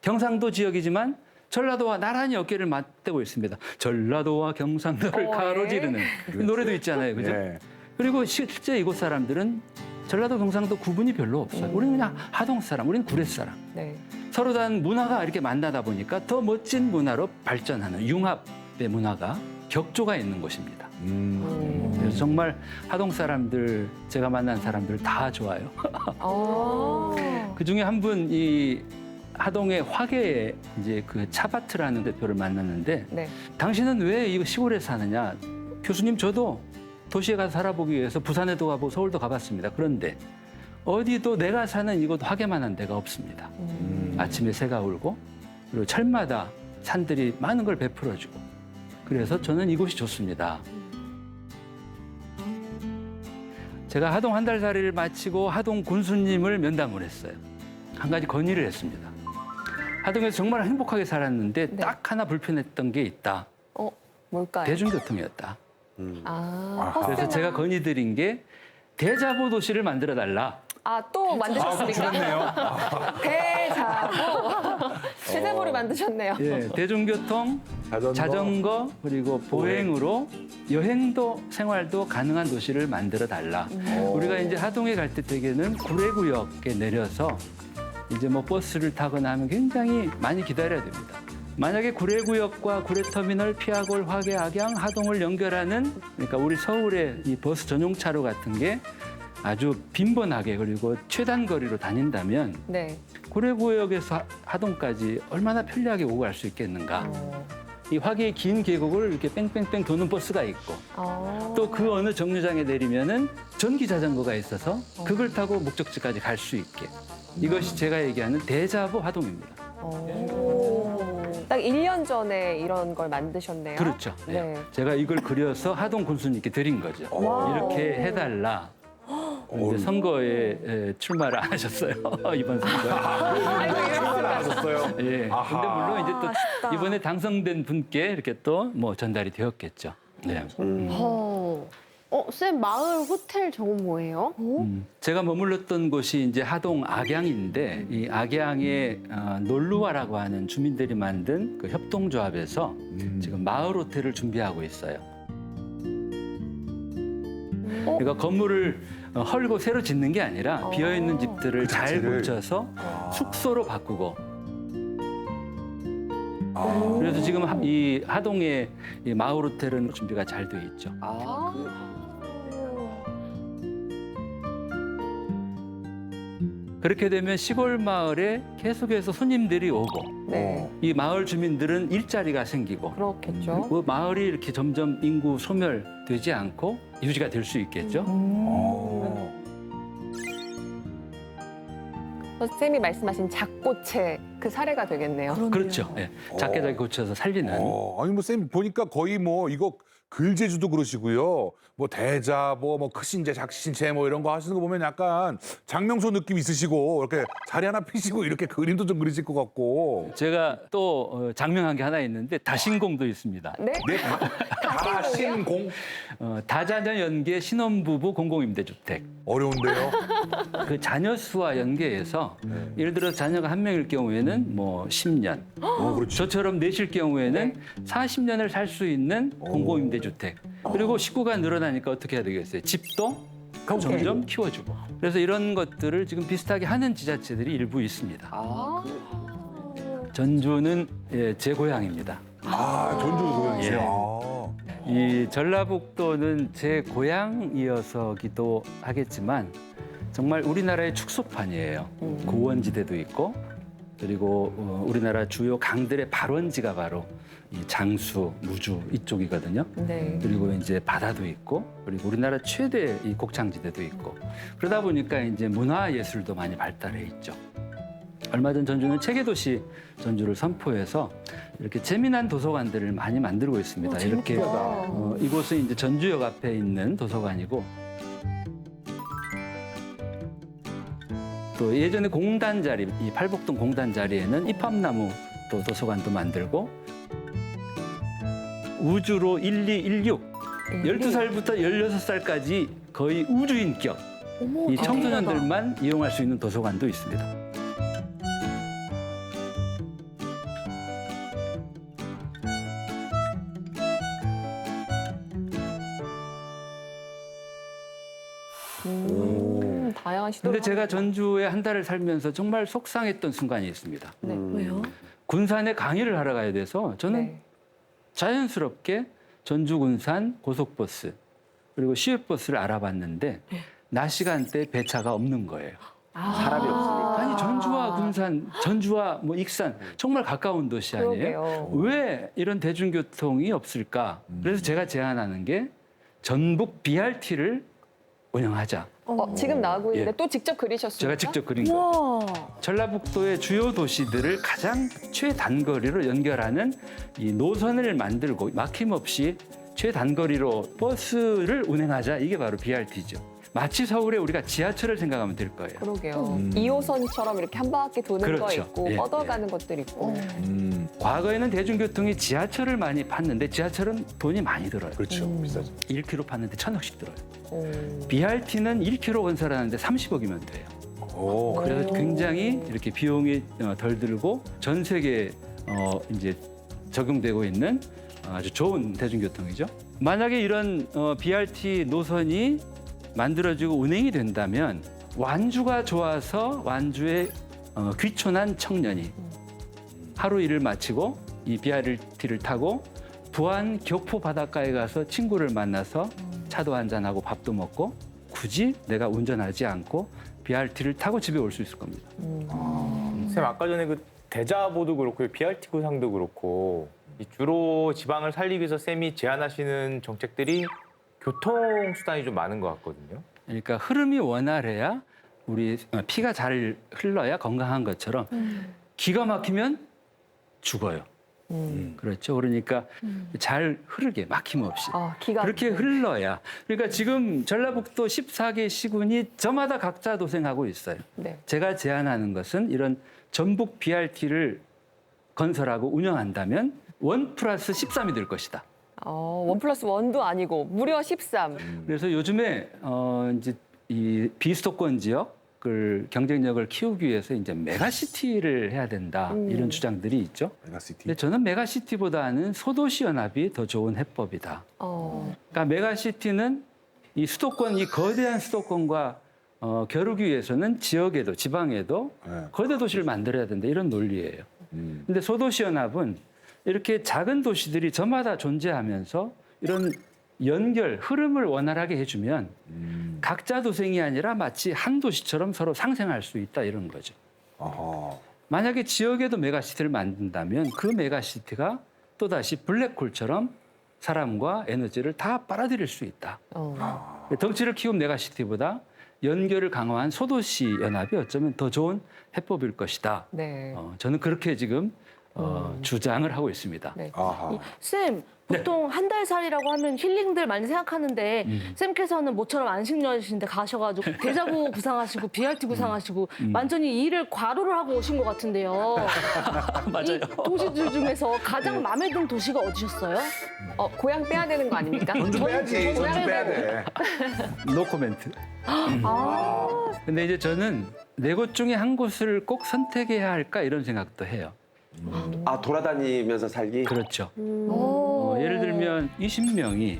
F: 경상도 지역이지만 전라도와 나란히 어깨를 맞대고 있습니다. 전라도와 경상도를 가로지르는 그 노래도 있잖아요. 그죠?
E: 네.
F: 그리고 실제 이곳 사람들은 전라도, 경상도 구분이 별로 없어요. 우리는 그냥 하동 사람, 우리는 구례 사람.
D: 네.
F: 서로 다른 문화가 이렇게 만나다 보니까 더 멋진 문화로 발전하는 융합의 문화가 격조가 있는 곳입니다. 그래서 정말 하동 사람들, 제가 만난 사람들 다 좋아요. 그 중에 한 분, 이 하동의 화계에 이제 그 차바트라는 대표를 만났는데 당신은 왜 이거 시골에 사느냐? 교수님, 저도 도시에 가서 살아보기 위해서 부산에도 가보고 서울도 가봤습니다. 그런데 어디도 내가 사는 이곳 화계만한 데가 없습니다. 아침에 새가 울고 그리고 철마다 산들이 많은 걸 베풀어주고 그래서 저는 이곳이 좋습니다. 제가 하동 한 달 살이를 마치고 하동 군수님을 면담을 했어요. 한 가지 건의를 했습니다. 하동에서 정말 행복하게 살았는데 딱 하나 불편했던 게 있다.
D: 뭘까요?
F: 대중교통이었다.
D: 버스나.
F: 그래서 제가 건의드린 게 대자보 도시를 만들어 달라.
D: 또 만드셨습니까? 대자보. 대자보를 만드셨네요.
F: 예, 대중교통, 자전거 그리고 보행으로 여행도 생활도 가능한 도시를 만들어 달라. 우리가 이제 하동에 갈 때 대개는 구례구역에 내려서 이제 뭐 버스를 타거나 하면 굉장히 많이 기다려야 됩니다. 만약에 구례구역과 구례터미널, 피아골, 화계, 악양, 하동을 연결하는 그러니까 우리 서울의 이 버스 전용차로 같은 게 아주 빈번하게 그리고 최단 거리로 다닌다면 구례구역에서 하동까지 얼마나 편리하게 오고 갈 수 있겠는가. 이 화계의 긴 계곡을 이렇게 뺑뺑뺑 도는 버스가 있고 또 그 어느 정류장에 내리면은 전기 자전거가 있어서 그걸 타고 목적지까지 갈 수 있게. 이것이 제가 얘기하는 대자보 하동입니다.
D: 딱 1년 전에 이런 걸 만드셨네요.
F: 그렇죠. 네.
D: 네.
F: 제가 이걸 그려서 하동 군수님께 드린 거죠.
D: 와우.
F: 이렇게 해달라. 이제 선거에 출마를 안 하셨어요. 이번 선거에.
D: 아이고, 이럴 수가.
E: 하셨어요.
F: 예.
E: 아하.
F: 근데 물론 이제 또
H: 아쉽다.
F: 이번에 당선된 분께 이렇게 또 뭐 전달이 되었겠죠. 네.
I: 쌤 마을 호텔 저건 뭐예요?
F: 제가 머물렀던 곳이 이제 하동 악양인데 이 악양의 놀루와라고 하는 주민들이 만든 그 협동조합에서 지금 마을 호텔을 준비하고 있어요. 그러니까 건물을 헐고 새로 짓는 게 아니라 비어 있는 집들을
E: 그
F: 잘
E: 자체를.
F: 고쳐서 숙소로 바꾸고. 그래서 지금 이 하동의 이 마을 호텔은 준비가 잘 돼 있죠. 그렇게 되면 시골 마을에 계속해서 손님들이 오고
D: 네,
F: 이 마을 주민들은 일자리가 생기고
D: 그렇겠죠.
F: 그 마을이 이렇게 점점 인구 소멸되지 않고 유지가 될 수 있겠죠.
D: 쌤이 말씀하신 작고체 그 사례가 되겠네요.
F: 그렇죠. 예. 작게 고쳐서 살리는.
E: 아니 뭐 쌤 보니까 거의 뭐 이거 글재주도 그러시고요. 뭐 대자, 뭐 크신재, 작신재 뭐 이런 거 하시는 거 보면 약간 장명소 느낌 있으시고 이렇게 자리 하나 피시고 이렇게 그림도 좀 그리실 것 같고.
F: 제가 또 장명한 게 하나 있는데 다신공도 있습니다.
D: 네?
E: 네, 다신공
F: 다자녀 연계 신혼부부 공공임대주택.
E: 어려운데요.
F: 그 자녀 수와 연계해서 예를 들어 자녀가 한 명일 경우에는 뭐 10년.
E: 그렇죠.
F: 저처럼 넷일 경우에는 40년을 살 수 있는 공공임대주택. 그리고 식구가 늘어나니까 어떻게 해야 되겠어요? 집도 점점 키워주고. 그래서 이런 것들을 지금 비슷하게 하는 지자체들이 일부 있습니다. 전주는 제 고향입니다.
E: 전주 고향이세요.
F: 이 전라북도는 제 고향이어서기도 하겠지만 정말 우리나라의 축소판이에요. 고원지대도 있고 그리고 우리나라 주요 강들의 발원지가 바로 이 장수, 무주 이쪽이거든요.
D: 네.
F: 그리고 이제 바다도 있고 그리고 우리나라 최대 이 곡창지대도 있고 그러다 보니까 이제 문화예술도 많이 발달해 있죠. 얼마 전 전주는 체계도시 전주를 선포해서 이렇게 재미난 도서관들을 많이 만들고 있습니다. 이렇게 이곳은 이제 전주역 앞에 있는 도서관이고 또 예전에 공단 자리, 이 팔복동 공단 자리에는 이팝나무 또 도서관도 만들고 우주로 1216 12살부터 16살까지 거의 우주인격 이 청소년들만 이용할 수 있는 도서관도 있습니다.
D: 다양한 시도.
F: 근데 제가 전주에 한 달을 살면서 정말 속상했던 순간이 있습니다.
D: 네.
H: 왜요?
F: 군산에 강의를 하러 가야 돼서 저는
D: 네.
F: 자연스럽게 전주 군산 고속버스 그리고 시외버스를 알아봤는데 낮 시간대 배차가 없는 거예요.
G: 사람이 없으니까.
F: 아니 전주와 군산, 전주와 뭐 익산 정말 가까운 도시 아니에요?
D: 그러게요.
F: 왜 이런 대중교통이 없을까? 그래서 제가 제안하는 게 전북 BRT를 운영하자.
D: 지금 나오고 있는데
F: 예.
D: 또 직접 그리셨습니까?
F: 제가 직접 그린 거예요.
H: 와.
F: 전라북도의 주요 도시들을 가장 최단거리로 연결하는 이 노선을 만들고 막힘없이 최단거리로 버스를 운행하자. 이게 바로 BRT죠. 마치 서울에 우리가 지하철을 생각하면 될 거예요.
D: 그러게요. 2호선처럼 이렇게 한 바퀴 도는 거
F: 그렇죠.
D: 있고
F: 예,
D: 뻗어가는 것들 있고.
F: 과거에는 대중교통이 지하철을 많이 팠는데 지하철은 돈이 많이 들어요.
E: 그렇죠. 비싸죠.
F: 1km 팠는데 1,000억씩 들어요. BRT는 1km 건설하는데 30억이면 돼요. 그래서 굉장히 이렇게 비용이 덜 들고 전 세계에 이제 적용되고 있는 아주 좋은 대중교통이죠. 만약에 이런 BRT 노선이 만들어지고 운행이 된다면 완주가 좋아서 완주에 귀촌한 청년이 하루 일을 마치고 이 BRT를 타고 부안 교포 바닷가에 가서 친구를 만나서 차도 한잔하고 밥도 먹고 굳이 내가 운전하지 않고 BRT를 타고 집에 올 수 있을 겁니다.
J: 쌤 아까 전에 그 대자보도 그렇고 BRT 구상도 그렇고 이 주로 지방을 살리기 위해서 쌤이 제안하시는 정책들이 교통 수단이 좀 많은 것 같거든요.
F: 그러니까 흐름이 원활해야 우리 피가 잘 흘러야 건강한 것처럼 기가 막히면 죽어요. 그렇죠. 그러니까 잘 흐르게 막힘없이
D: 기가
F: 그렇게 흘러야. 그러니까 지금 전라북도 14개 시군이 저마다 각자 도생하고 있어요.
D: 네.
F: 제가 제안하는 것은 이런 전북 BRT를 건설하고 운영한다면 1+13이 될 것이다.
D: 1+1도 아니고 무려 13.
F: 그래서 요즘에 이제 이 비수도권 지역을 경쟁력을 키우기 위해서 이제 메가시티를 해야 된다 이런 주장들이 있죠.
E: 메가시티.
F: 근데 저는 메가시티보다는 소도시 연합이 더 좋은 해법이다. 그러니까 메가시티는 이 수도권, 이 거대한 수도권과 겨루기 위해서는 지역에도 지방에도 거대 도시를 만들어야 된다 이런 논리예요. 근데 소도시 연합은 이렇게 작은 도시들이 저마다 존재하면서 이런 연결, 흐름을 원활하게 해주면 각자 도생이 아니라 마치 한 도시처럼 서로 상생할 수 있다 이런 거죠. 만약에 지역에도 메가시티를 만든다면 그 메가시티가 또다시 블랙홀처럼 사람과 에너지를 다 빨아들일 수 있다. 덩치를 키운 메가시티보다 연결을 강화한 소도시 연합이 어쩌면 더 좋은 해법일 것이다.
D: 네.
F: 저는 그렇게 지금 주장을 하고 있습니다.
D: 네.
H: 쌤, 보통 한 달 살이라고 하면 힐링들 많이 생각하는데 쌤께서는 모처럼 안식년이신데 가셔가지고 대자보 구상하시고 BRT 구상하시고 완전히 일을 과로를 하고 오신 것 같은데요.
F: 맞아요.
H: 이 도시들 중에서 가장 마음에 드는 도시가 어디셨어요?
D: 고향 빼야 되는 거 아닙니까?
E: 전주 빼야지. 전주 빼야 돼.
F: 노 코멘트. 근데 이제 저는 네 곳 중에 한 곳을 꼭 선택해야 할까 이런 생각도 해요.
G: 아, 돌아다니면서 살기?
F: 그렇죠. 예를 들면 20명이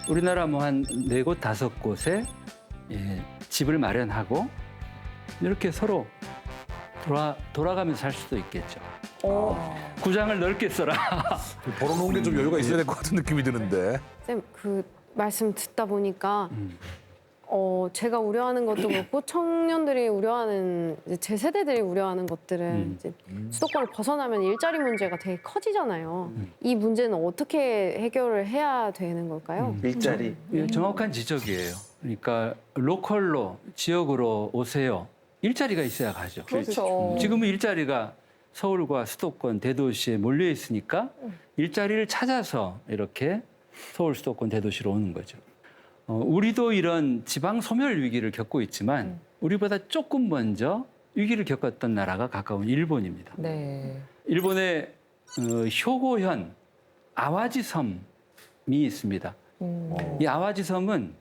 F: 우리나라 뭐 한 4곳, 5곳에 집을 마련하고 이렇게 서로 돌아가면서 살 수도 있겠죠. 구장을 넓게 써라.
E: 벌어놓은 게 좀 여유가 있어야 될 것 같은 느낌이 드는데.
I: 쌤, 그 말씀 듣다 보니까 제가 우려하는 것도 그렇고 청년들이 우려하는 이제 제 세대들이 우려하는 것들은 이제 수도권을 벗어나면 일자리 문제가 되게 커지잖아요. 이 문제는 어떻게 해결을 해야 되는 걸까요?
G: 일자리.
F: 예, 정확한 지적이에요. 그러니까 로컬로 지역으로 오세요. 일자리가 있어야 가죠.
D: 그렇죠.
F: 지금은 일자리가 서울과 수도권 대도시에 몰려 있으니까 일자리를 찾아서 이렇게 서울 수도권 대도시로 오는 거죠. 우리도 이런 지방 소멸 위기를 겪고 있지만 우리보다 조금 먼저 위기를 겪었던 나라가 가까운 일본입니다.
D: 네.
F: 일본의 효고현 아와지 섬이 있습니다. 이 아와지 섬은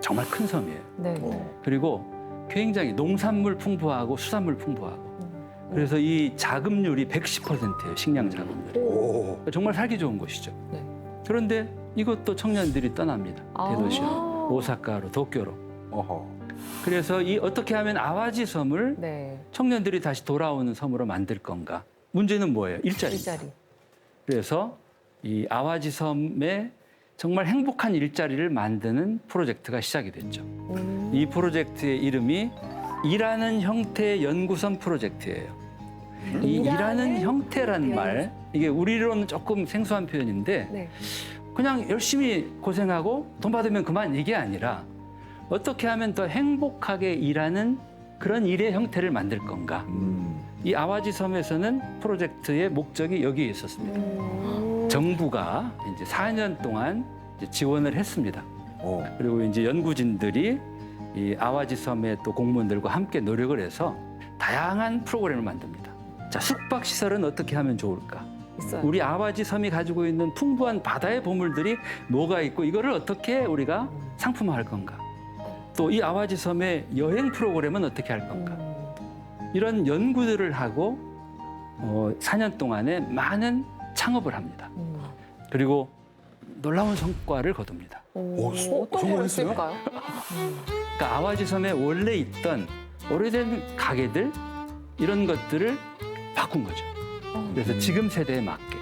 F: 정말 큰 섬이에요.
D: 네.
F: 그리고 굉장히 농산물 풍부하고 수산물 풍부하고 그래서 이 자급률이 110%예요. 식량 자급률이. 정말 살기 좋은 곳이죠.
D: 네.
F: 그런데 이것도 청년들이 떠납니다. 대도시로. 오사카로, 도쿄로. 그래서 이 어떻게 하면 아와지 섬을 청년들이 다시 돌아오는 섬으로 만들 건가? 문제는 뭐예요? 일자리입니다. 그래서 이 아와지 섬에 정말 행복한 일자리를 만드는 프로젝트가 시작이 됐죠. 이 프로젝트의 이름이 일하는 형태 연구선 프로젝트예요. 이 일하는 형태란 말, 이게 우리로는 조금 생소한 표현인데 그냥 열심히 고생하고 돈 받으면 그만 이게 아니라 어떻게 하면 더 행복하게 일하는 그런 일의 형태를 만들 건가. 이 아와지 섬에서는 프로젝트의 목적이 여기에 있었습니다. 정부가 이제 4년 동안 이제 지원을 했습니다. 그리고 이제 연구진들이 이 아와지 섬의 또 공무원들과 함께 노력을 해서 다양한 프로그램을 만듭니다. 자, 숙박 시설은 어떻게 하면 좋을까? 우리 아와지 섬이 가지고 있는 풍부한 바다의 보물들이 뭐가 있고 이거를 어떻게 우리가 상품화할 건가? 또 이 아와지 섬의 여행 프로그램은 어떻게 할 건가? 이런 연구들을 하고 4년 동안에 많은 창업을 합니다. 그리고 놀라운 성과를 거둡니다.
D: 어떤 걸 했을까요?
F: 그러니까 아와지 섬에 원래 있던 오래된 가게들 이런 것들을 바꾼 거죠. 그래서 지금 세대에 맞게.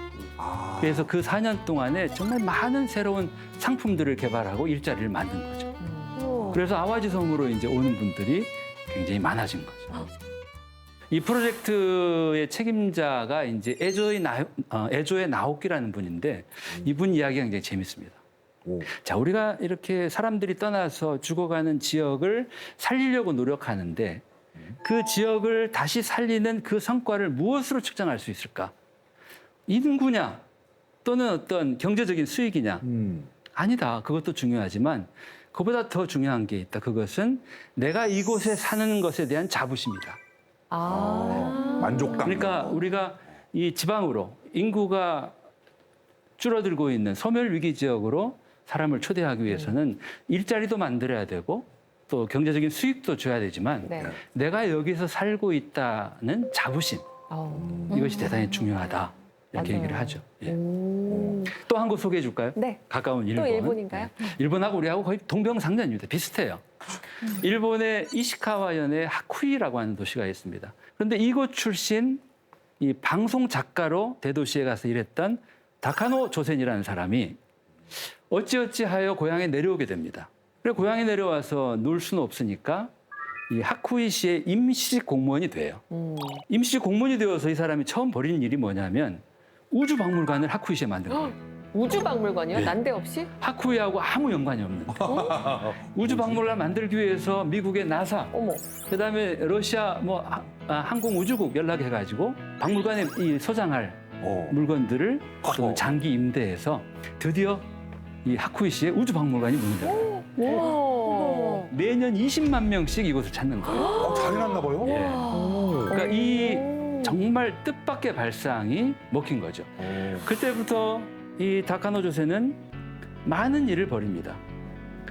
F: 그래서 그 4년 동안에 정말 많은 새로운 상품들을 개발하고 일자리를 만든 거죠. 그래서 아와지 섬으로 이제 오는 분들이 굉장히 많아진 거죠. 이 프로젝트의 책임자가 이제 에조의 나오키라는 분인데 이분 이야기가 굉장히 재밌습니다. 자, 우리가 이렇게 사람들이 떠나서 죽어가는 지역을 살리려고 노력하는데 그 지역을 다시 살리는 그 성과를 무엇으로 측정할 수 있을까? 인구냐 또는 어떤 경제적인 수익이냐 아니다. 그것도 중요하지만 그보다 더 중요한 게 있다. 그것은 내가 이곳에 사는 것에 대한 자부심이다.
E: 만족감.
F: 그러니까 우리가 이 지방으로 인구가 줄어들고 있는 소멸 위기 지역으로 사람을 초대하기 위해서는 일자리도 만들어야 되고 또 경제적인 수익도 줘야 되지만
D: 네.
F: 내가 여기서 살고 있다는 자부심 이것이 대단히 중요하다. 이렇게
D: 맞아요.
F: 얘기를 하죠. 예. 또 한 곳 소개해 줄까요?
D: 네.
F: 가까운 일본.
D: 또 일본인가요?
F: 네. 일본하고 우리하고 거의 동병상련입니다. 비슷해요. 일본의 이시카와현의 하쿠이라고 하는 도시가 있습니다. 그런데 이곳 출신 이 방송 작가로 대도시에 가서 일했던 다카노 조센이라는 사람이 어찌어찌하여 고향에 내려오게 됩니다. 그래 고향에 내려와서 놀 수는 없으니까 이 하쿠이시의 임시 공무원이 돼요. 임시 공무원이 되어서 이 사람이 처음 벌이는 일이 뭐냐면 우주박물관을 하쿠이시에 만든 거예요.
D: 우주박물관이요?
F: 네.
D: 난데없이?
F: 하쿠이하고 아무 연관이 없는 우주박물관 만들기 위해서 미국의 나사,
D: 어머.
F: 그다음에 러시아 항공우주국 연락해가지고 박물관에 이 소장할 물건들을 또 장기 임대해서 드디어 이 하쿠이시의 우주박물관이 문을 열어요.
D: 와.
F: 매년 20만 명씩 이곳을 찾는 거예요.
E: 잘 해놨나 봐요.
F: 예. 그러니까 이 정말 뜻밖의 발상이 먹힌 거죠. 그때부터 이 다카노 조세는 많은 일을 벌입니다.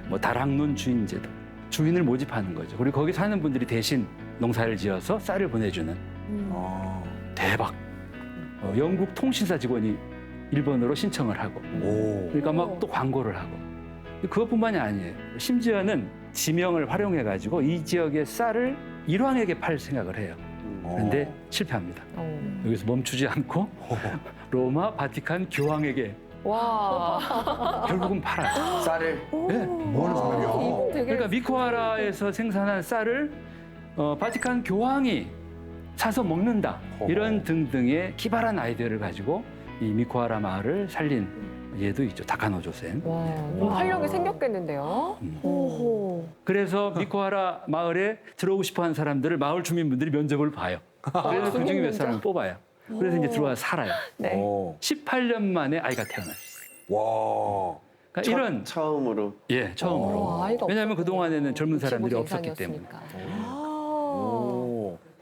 F: 뭐 다락론 주인제도, 주인을 모집하는 거죠. 그리고 거기 사는 분들이 대신 농사를 지어서 쌀을 보내주는 대박. 영국 통신사 직원이 일본어로 신청을 하고, 그러니까 막 또 광고를 하고. 그것뿐만이 아니에요. 심지어는 지명을 활용해가지고 이 지역의 쌀을 일왕에게 팔 생각을 해요. 그런데 실패합니다. 여기서 멈추지 않고 로마 바티칸 교황에게
D: 와.
F: 결국은 팔아요.
G: 쌀을.
F: 네.
E: 뭐 하는 사람이야.
D: 이분 되게
F: 그러니까 미코하라에서 생산한 쌀을 바티칸 교황이 사서 먹는다. 이런 등등의 기발한 아이디어를 가지고 이 미코하라 마을을 살린 예도 있죠. 다카노 조센.
D: 와. 활력이 생겼겠는데요? 오호.
F: 그래서 미코하라 마을에 들어오고 싶어하는 사람들을 마을 주민분들이 면접을 봐요. 그래서 그 중에 몇 사람을 뽑아요. 그래서 이제 들어와서 살아요.
D: 네.
F: 18년 만에 아이가 태어나요.
E: 와.
F: 그러니까 이런
G: 처음으로.
F: 예 처음으로.
D: 아이가
F: 왜냐하면 그 동안에는 젊은
D: 65세
F: 사람들이 없었기 때문에.
D: 이상이었으니까.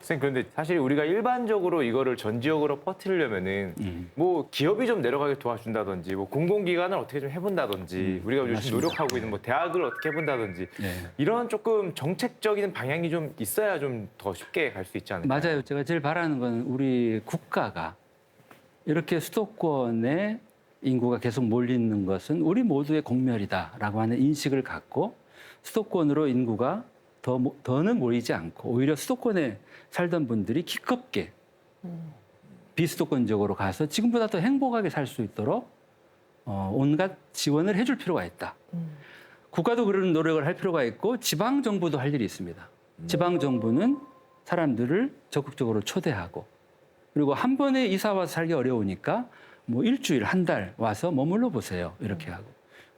J: 선생님 그런데 사실 우리가 일반적으로 이거를 전 지역으로 퍼뜨리려면은 뭐 기업이 좀 내려가게 도와준다든지 뭐 공공기관을 어떻게 좀 해본다든지 우리가 요즘
F: 맞습니다.
J: 노력하고 있는 뭐 대학을 어떻게 해본다든지
F: 네.
J: 이런 조금 정책적인 방향이 좀 있어야 좀 더 쉽게 갈 수 있지 않을까?
F: 맞아요. 제가 제일 바라는 건 우리 국가가 이렇게 수도권에 인구가 계속 몰리는 것은 우리 모두의 공멸이다라고 하는 인식을 갖고 수도권으로 인구가 더는 모이지 않고 오히려 수도권에 살던 분들이 기껍게 비수도권 지역으로 가서 지금보다 더 행복하게 살 수 있도록 온갖 지원을 해줄 필요가 있다. 국가도 그런 노력을 할 필요가 있고 지방 정부도 할 일이 있습니다. 지방 정부는 사람들을 적극적으로 초대하고 그리고 한 번에 이사 와서 살기 어려우니까 뭐 일주일, 한 달 와서 머물러 보세요. 이렇게 하고.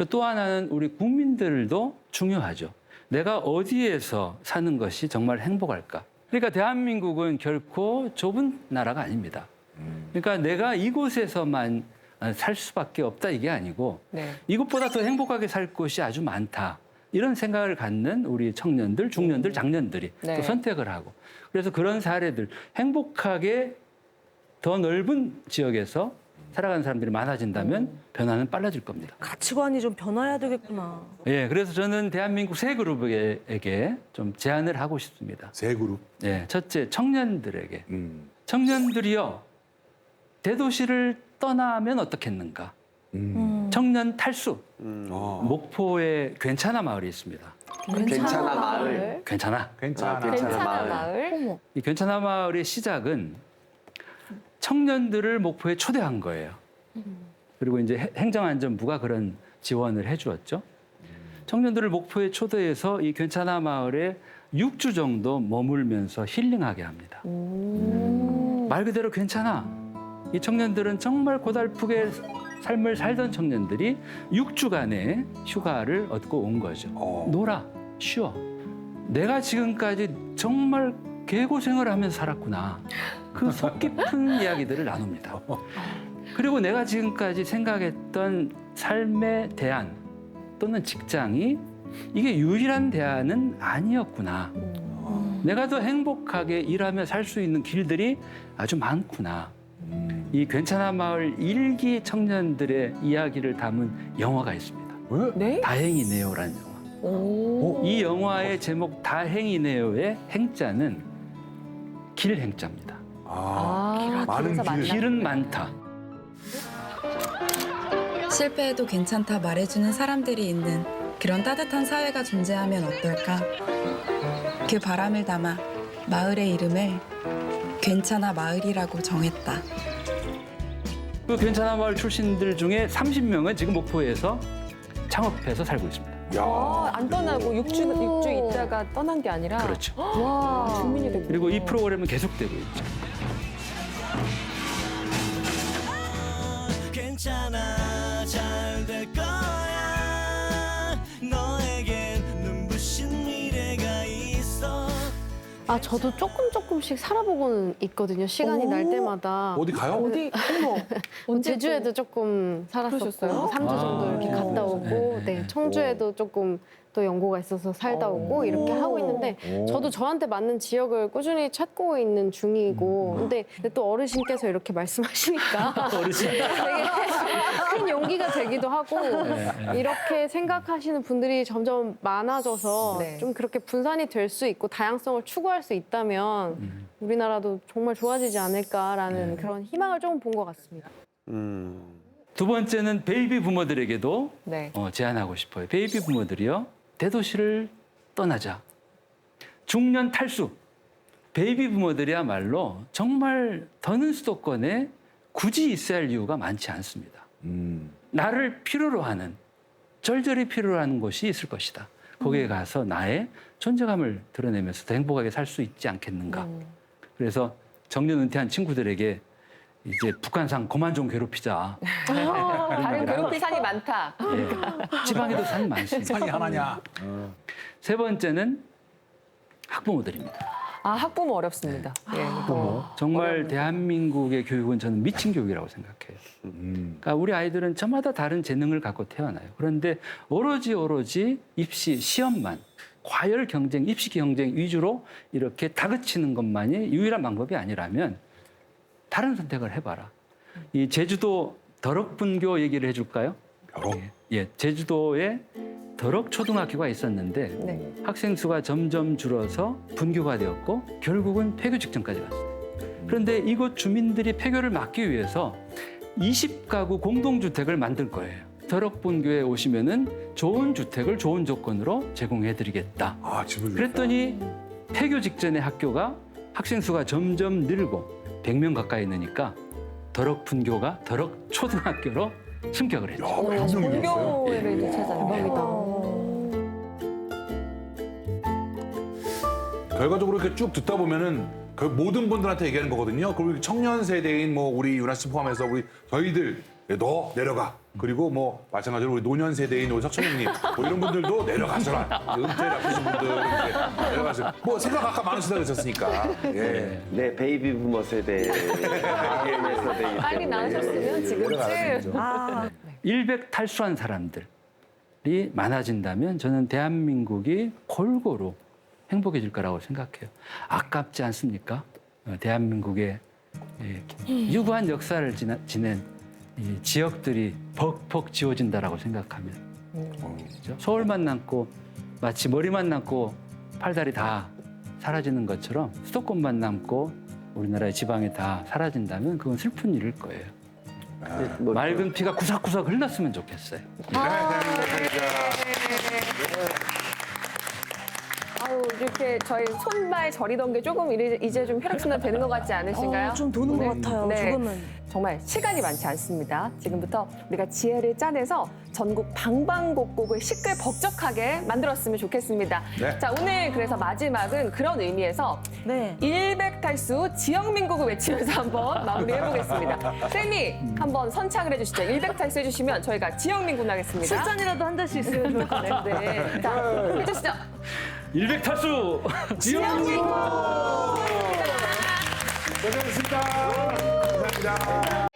F: 또 하나는 우리 국민들도 중요하죠. 내가 어디에서 사는 것이 정말 행복할까? 그러니까 대한민국은 결코 좁은 나라가 아닙니다. 그러니까 내가 이곳에서만 살 수밖에 없다 이게 아니고
D: 네.
F: 이것보다 더 행복하게 살 곳이 아주 많다. 이런 생각을 갖는 우리 청년들, 중년들, 장년들이
D: 네.
F: 또 선택을 하고 그래서 그런 사례들 행복하게 더 넓은 지역에서 살아가는 사람들이 많아진다면 변화는 빨라질 겁니다.
H: 가치관이 좀 변화해야 되겠구나.
F: 예, 그래서 저는 대한민국 세 그룹에게 좀 제안을 하고 싶습니다.
E: 세 그룹.
F: 예, 첫째 청년들에게 청년들이요 대도시를 떠나면 어떻겠는가? 청년 탈수. 목포에 괜찮아 마을이 있습니다.
G: 괜찮아 마을.
F: 괜찮아.
E: 괜찮아.
D: 괜찮아
G: 마을.
D: 마을.
F: 이 괜찮아 마을의 시작은 청년들을 목포에 초대한 거예요. 그리고 이제 행정안전부가 그런 지원을 해주었죠. 청년들을 목포에 초대해서 이 괜찮아 마을에 6주 정도 머물면서 힐링하게 합니다. 말 그대로 괜찮아. 이 청년들은 정말 고달프게 삶을 살던 청년들이 6주간의 휴가를 얻고 온 거죠. 놀아, 쉬어. 내가 지금까지 정말 개고생을 하면서 살았구나. 그 속 깊은 이야기들을 나눕니다. 그리고 내가 지금까지 생각했던 삶의 대안 또는 직장이 이게 유일한 대안은 아니었구나. 내가 더 행복하게 일하며 살 수 있는 길들이 아주 많구나. 이 괜찮아 마을 일기 청년들의 이야기를 담은 영화가 있습니다.
D: 네?
F: 다행이네요라는 영화. 이 영화의 제목 다행이네요의 행자는 길 행자입니다.
E: 많은
D: 길에서 만나-
F: 길은 많다.
K: 실패해도 괜찮다 말해주는 사람들이 있는 그런 따뜻한 사회가 존재하면 어떨까? 그 바람을 담아 마을의 이름을 괜찮아 마을이라고 정했다.
F: 그 괜찮아 마을 출신들 중에 30명은 지금 목포에서 창업해서 살고 있습니다.
D: 안 떠나고 6주 있다가 떠난 게 아니라
F: 그렇죠.
D: 와, 주민이 됐고.
F: 그리고 이 프로그램은 계속되고 있죠.
L: 괜찮아 잘 될 거야 너에겐 눈부신 미래가 있어.
I: 저도 조금씩 살아보고는 있거든요. 시간이 날 때마다.
E: 어디 가요?
D: 어디? 어머.
I: 제주에도 조금 살았었고,
D: 그러셨어요?
I: 3주 정도 이렇게 갔다 오고, 네, 청주에도 조금 또 연고가 있어서 살다 오고 이렇게 하고 있는데 저도 저한테 맞는 지역을 꾸준히 찾고 있는 중이고 근데 또 어르신께서 이렇게 말씀하시니까 되게 큰 용기가 되기도 하고 이렇게 생각하시는 분들이 점점 많아져서
D: 네.
I: 좀 그렇게 분산이 될 수 있고 다양성을 추구할 수 있다면 우리나라도 정말 좋아지지 않을까라는 그런 희망을 조금 본 것 같습니다.
F: 두 번째는 베이비 부모들에게도
D: 네.
F: 제안하고 싶어요. 베이비 부모들이요. 대도시를 떠나자. 중년 탈수. 베이비 부모들이야말로 정말 더는 수도권에 굳이 있어야 할 이유가 많지 않습니다. 나를 필요로 하는, 절절히 필요로 하는 곳이 있을 것이다. 거기에 가서 나의 존재감을 드러내면서 더 행복하게 살 수 있지 않겠는가. 그래서 정년 은퇴한 친구들에게 이제 북한산 그만 좀 괴롭히자.
D: 다른 괴롭힐 산이 많다.
F: 지방에도 산이 많습니다.
E: 산이 하나냐?
F: 세 번째는 학부모들입니다.
D: 학부모 어렵습니다. 예.
F: 정말 대한민국의 교육은 저는 미친 교육이라고 생각해요. 그러니까 우리 아이들은 저마다 다른 재능을 갖고 태어나요. 그런데 오로지 입시 시험만, 과열 경쟁, 입시 경쟁 위주로 이렇게 다그치는 것만이 유일한 방법이 아니라면 다른 선택을 해봐라. 이 제주도 덕분교 얘기를 해줄까요? 예, 제주도에 덕 초등학교가 있었는데
D: 네.
F: 학생 수가 점점 줄어서 분교가 되었고 결국은 폐교 직전까지 갔어요. 그런데 이곳 주민들이 폐교를 막기 위해서 20가구 공동주택을 만들 거예요. 덕분교에 오시면은 좋은 주택을 좋은 조건으로 제공해드리겠다.
E: 집을
F: 그랬더니 폐교 직전의 학교가 학생 수가 점점 늘고 100명 가까이 느니까 덕분교가 덕초등학교로 승격을 했죠.
D: 본교회를 이제 찾아요.
E: 결과적으로 이렇게 쭉 듣다 보면은 그 모든 분들한테 얘기하는 거거든요. 그리고 청년 세대인 뭐 우리 유나 씨 포함해서 우리 저희들 너 내려가. 그리고 뭐 마찬가지로 우리 노년 세대인 우리 석천형님 뭐 이런 분들도 내려가셔라. 은퇴를 앞두신 분들은 이렇게 내려가서 뭐 생각 아까 많으시다 그러셨으니까. 예.
G: 네, 베이비 부모 세대.
D: 빨리 나으셨으면 지금쯤.
F: 100 탈수한 사람들이 많아진다면 저는 대한민국이 골고루 행복해질 거라고 생각해요. 아깝지 않습니까? 대한민국의 유구한 역사를 지낸 이 지역들이 벅벅 지워진다라고 생각하면 그렇죠? 서울만 남고 마치 머리만 남고 팔다리 다 사라지는 것처럼 수도권만 남고 우리나라의 지방이 다 사라진다면 그건 슬픈 일일 거예요. 맑은 피가 구석구석 흘렀으면 좋겠어요.
D: 이렇게 저희 손발 저리던 게 조금 이제 좀 혈액순환 되는 것 같지 않으신가요?
H: 좀 도는 것 같아요, 조금은.
D: 정말 시간이 많지 않습니다. 지금부터 우리가 지혜를 짜내서 전국 방방곡곡을 시끌벅적하게 만들었으면 좋겠습니다.
E: 네.
D: 자, 오늘 그래서 마지막은 그런 의미에서
H: 네.
D: 100 탈수 지역민국을 외치면서 한번 마무리해보겠습니다. 쌤이 한번 선창을 해주시죠. 100 탈수 해주시면 저희가 지역민국 나겠습니다.
H: 술잔이라도 한 잔씩 있으면 좋을 것 같아요.
D: 네. 자, 해주시죠.
F: 100 탈수
D: 지역민국!
E: 고생하셨습니다. 감사합니다.